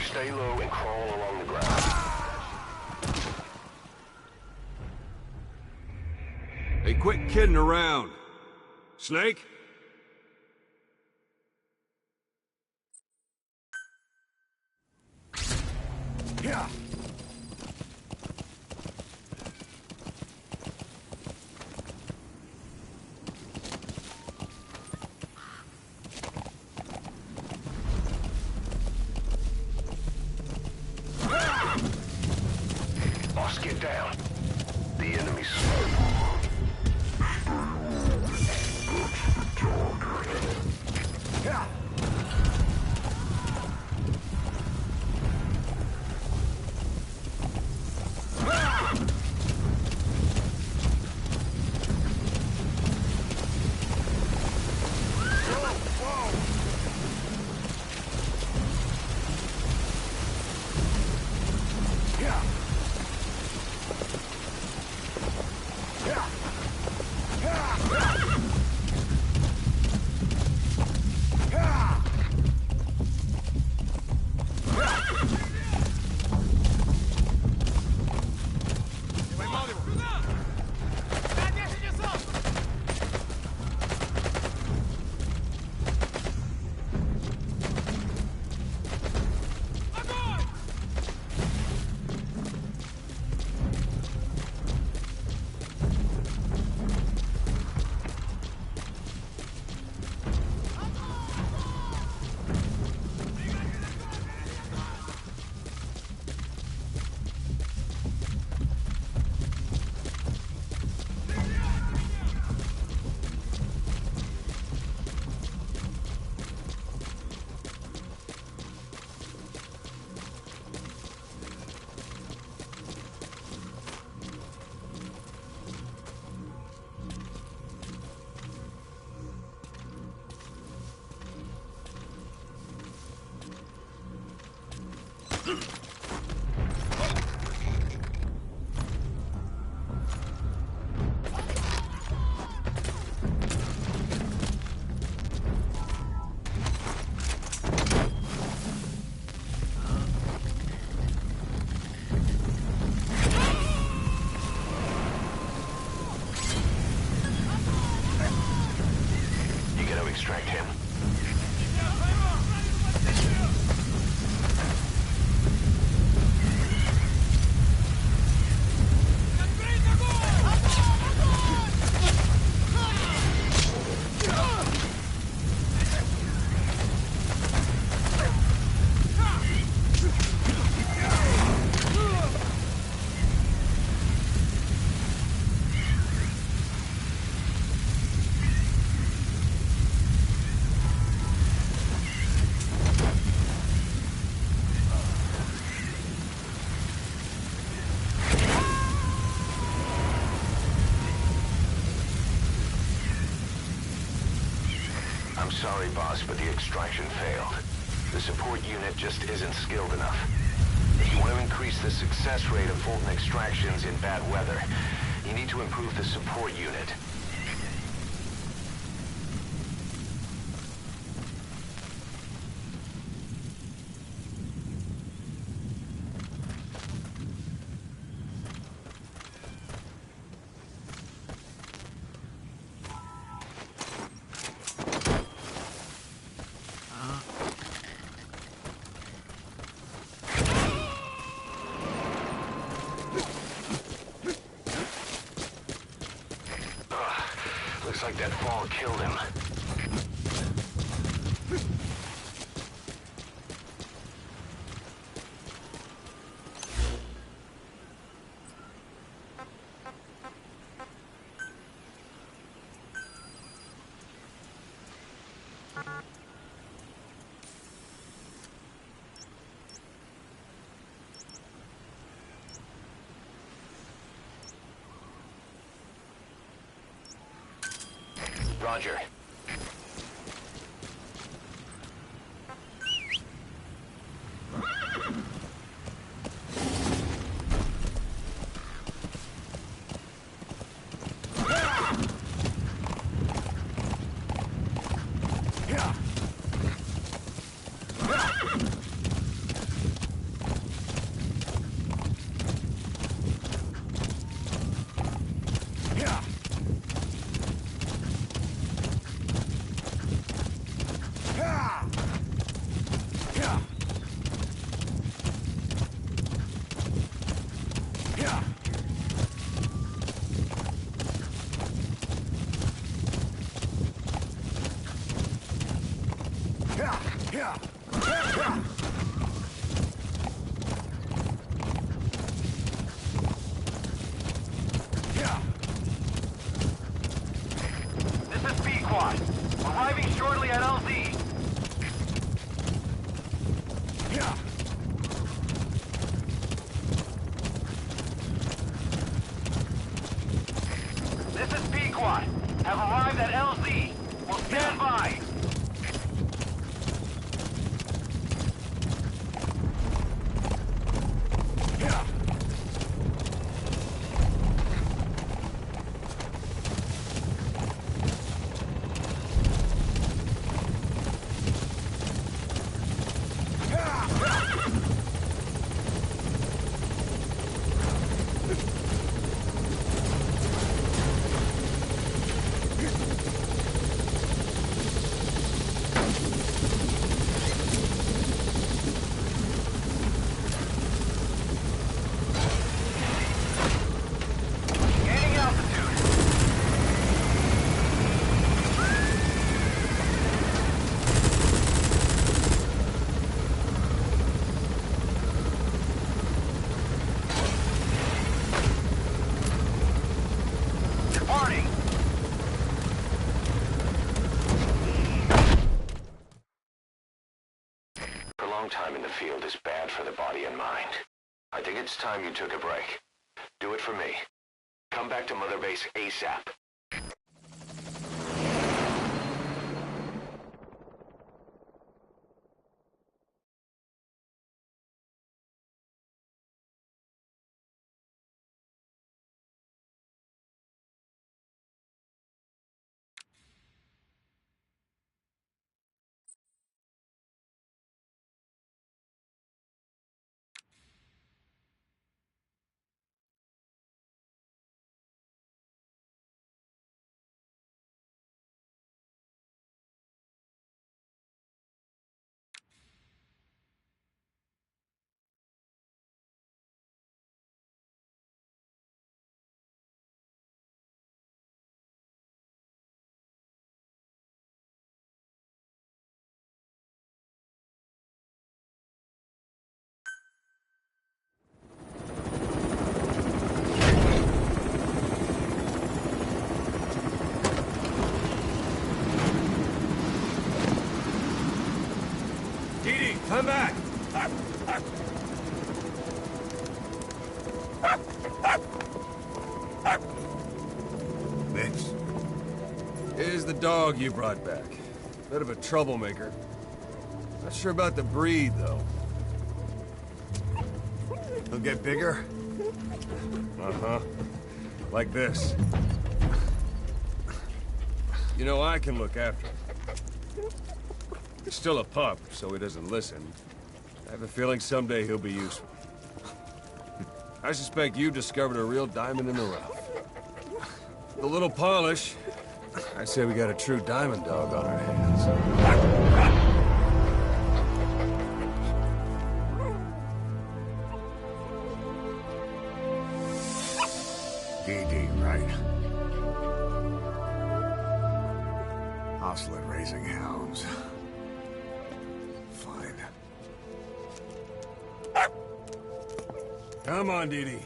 Stay low and crawl along the ground. Hey, quit kidding around. Snake? Yeah. Boss, get down. The enemy's Yeah. You gotta extract him. I'm sorry, boss, but the extraction failed. The support unit just isn't skilled enough. If you want to increase the success rate of Fulton extractions in bad weather, you need to improve the support unit. Looks like that fall killed him. Roger. This is Pequod. Arriving shortly at LZ. This is Pequod. Have arrived at LZ. Will stand by. Gaining altitude. Departing. Prolonged time in the field is bad for the body and mind. I think it's time you took a break. Do it for me. Come back to Mother Base ASAP. Didi, come back! Mix. Here's the dog you brought back. Bit of a troublemaker. Not sure about the breed, though. He'll get bigger? Uh-huh. Like this. You know, I can look after him. He's still a pup, so he doesn't listen. I have a feeling someday he'll be useful. I suspect you discovered a real diamond in the rough. With a little polish, I say we got a true diamond dog on our hands. Didi, right? hostile at raising hounds. Fine. Come on, Didi.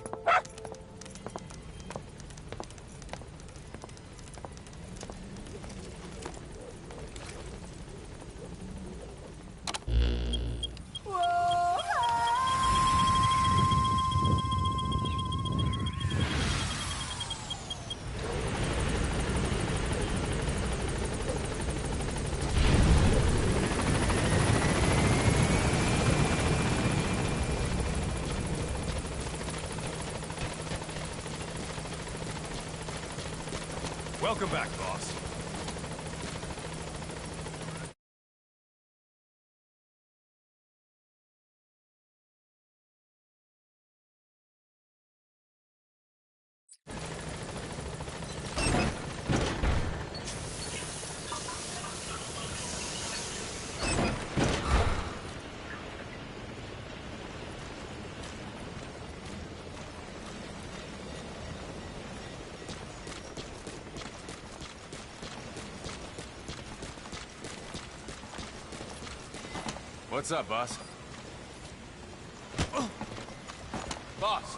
Welcome back, boss. What's up, boss? Boss!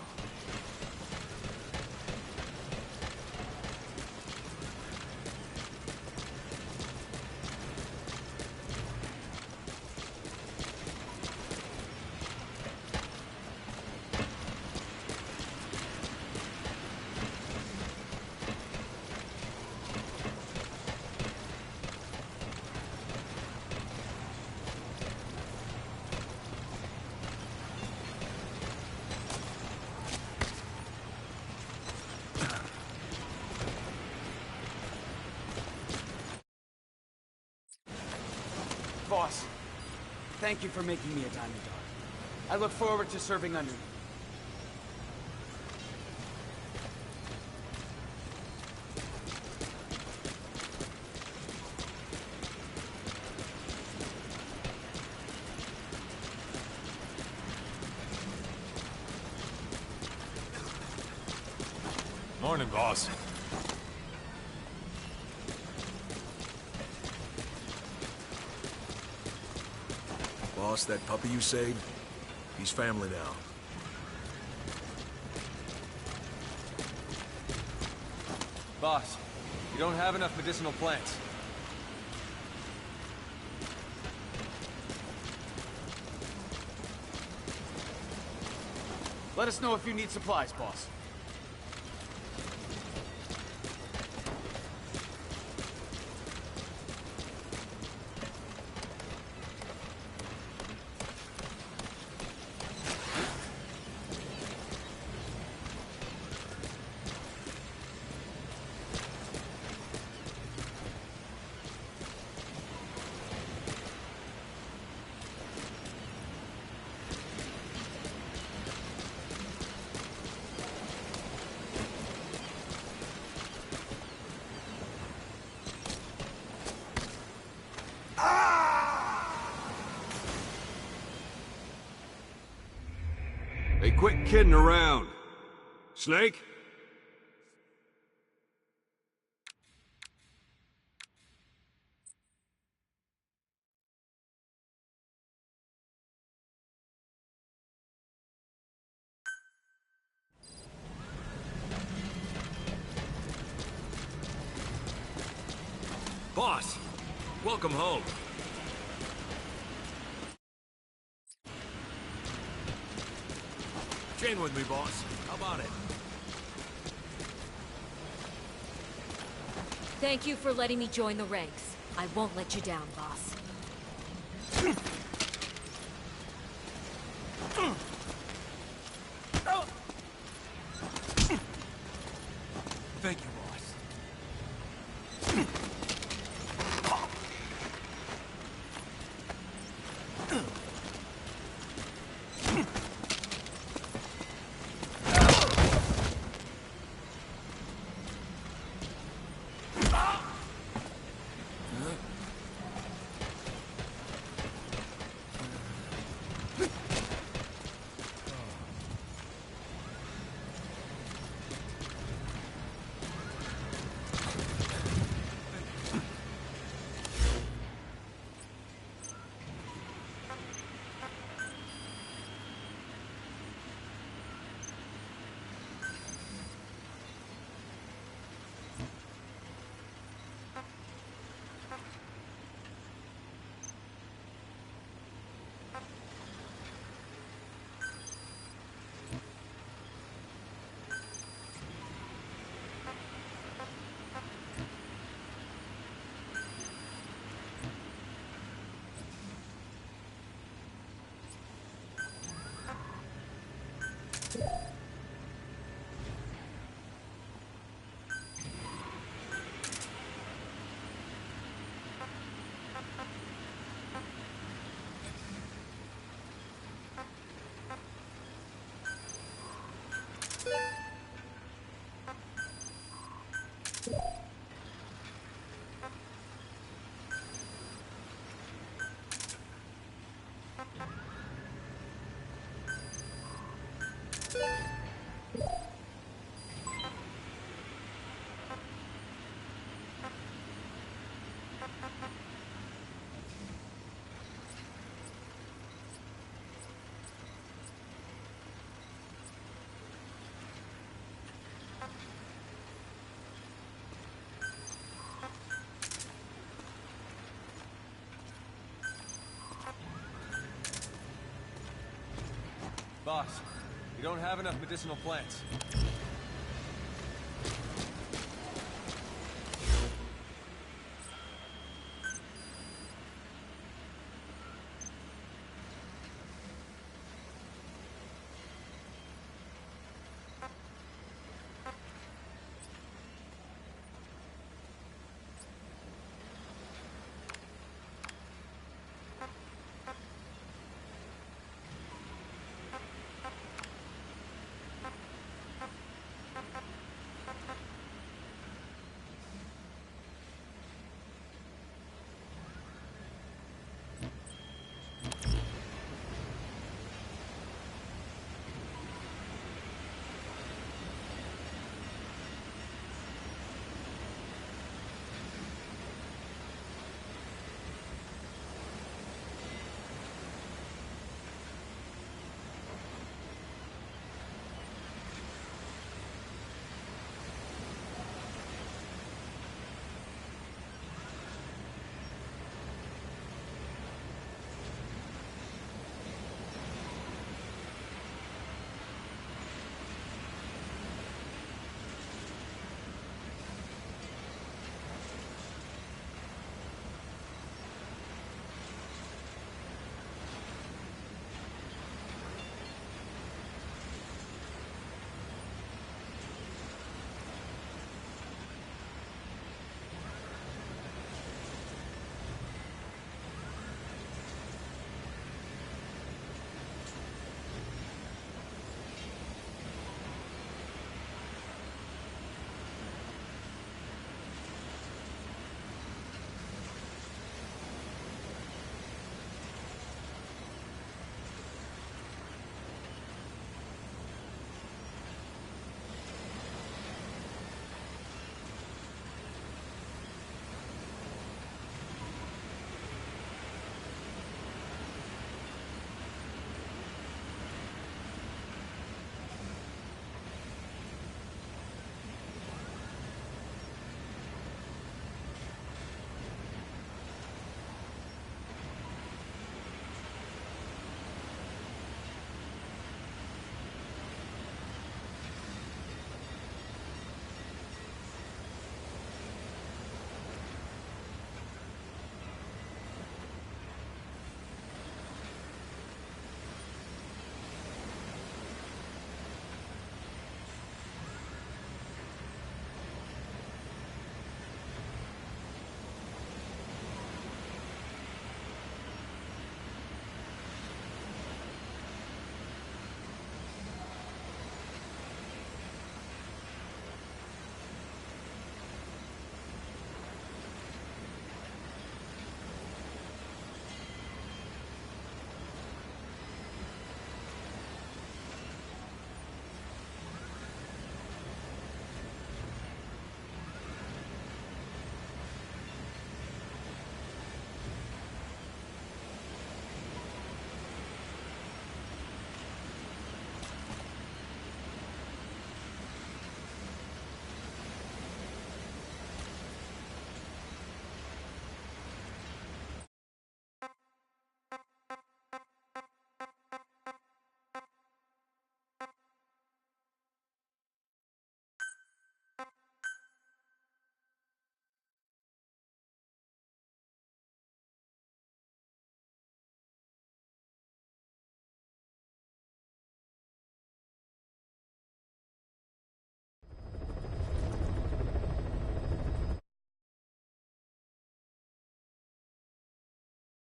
Boss, thank you for making me a Diamond Dog. I look forward to serving under you. Morning, boss. Boss, that puppy you saved, he's family now. Boss, you don't have enough medicinal plants. Let us know if you need supplies, boss. Hey, quit kidding around. Snake? Boss, welcome home. Chain with me, boss. How about it? Thank you for letting me join the ranks. I won't let you down, boss. Thank you, boss. Boss, you don't have enough medicinal plants.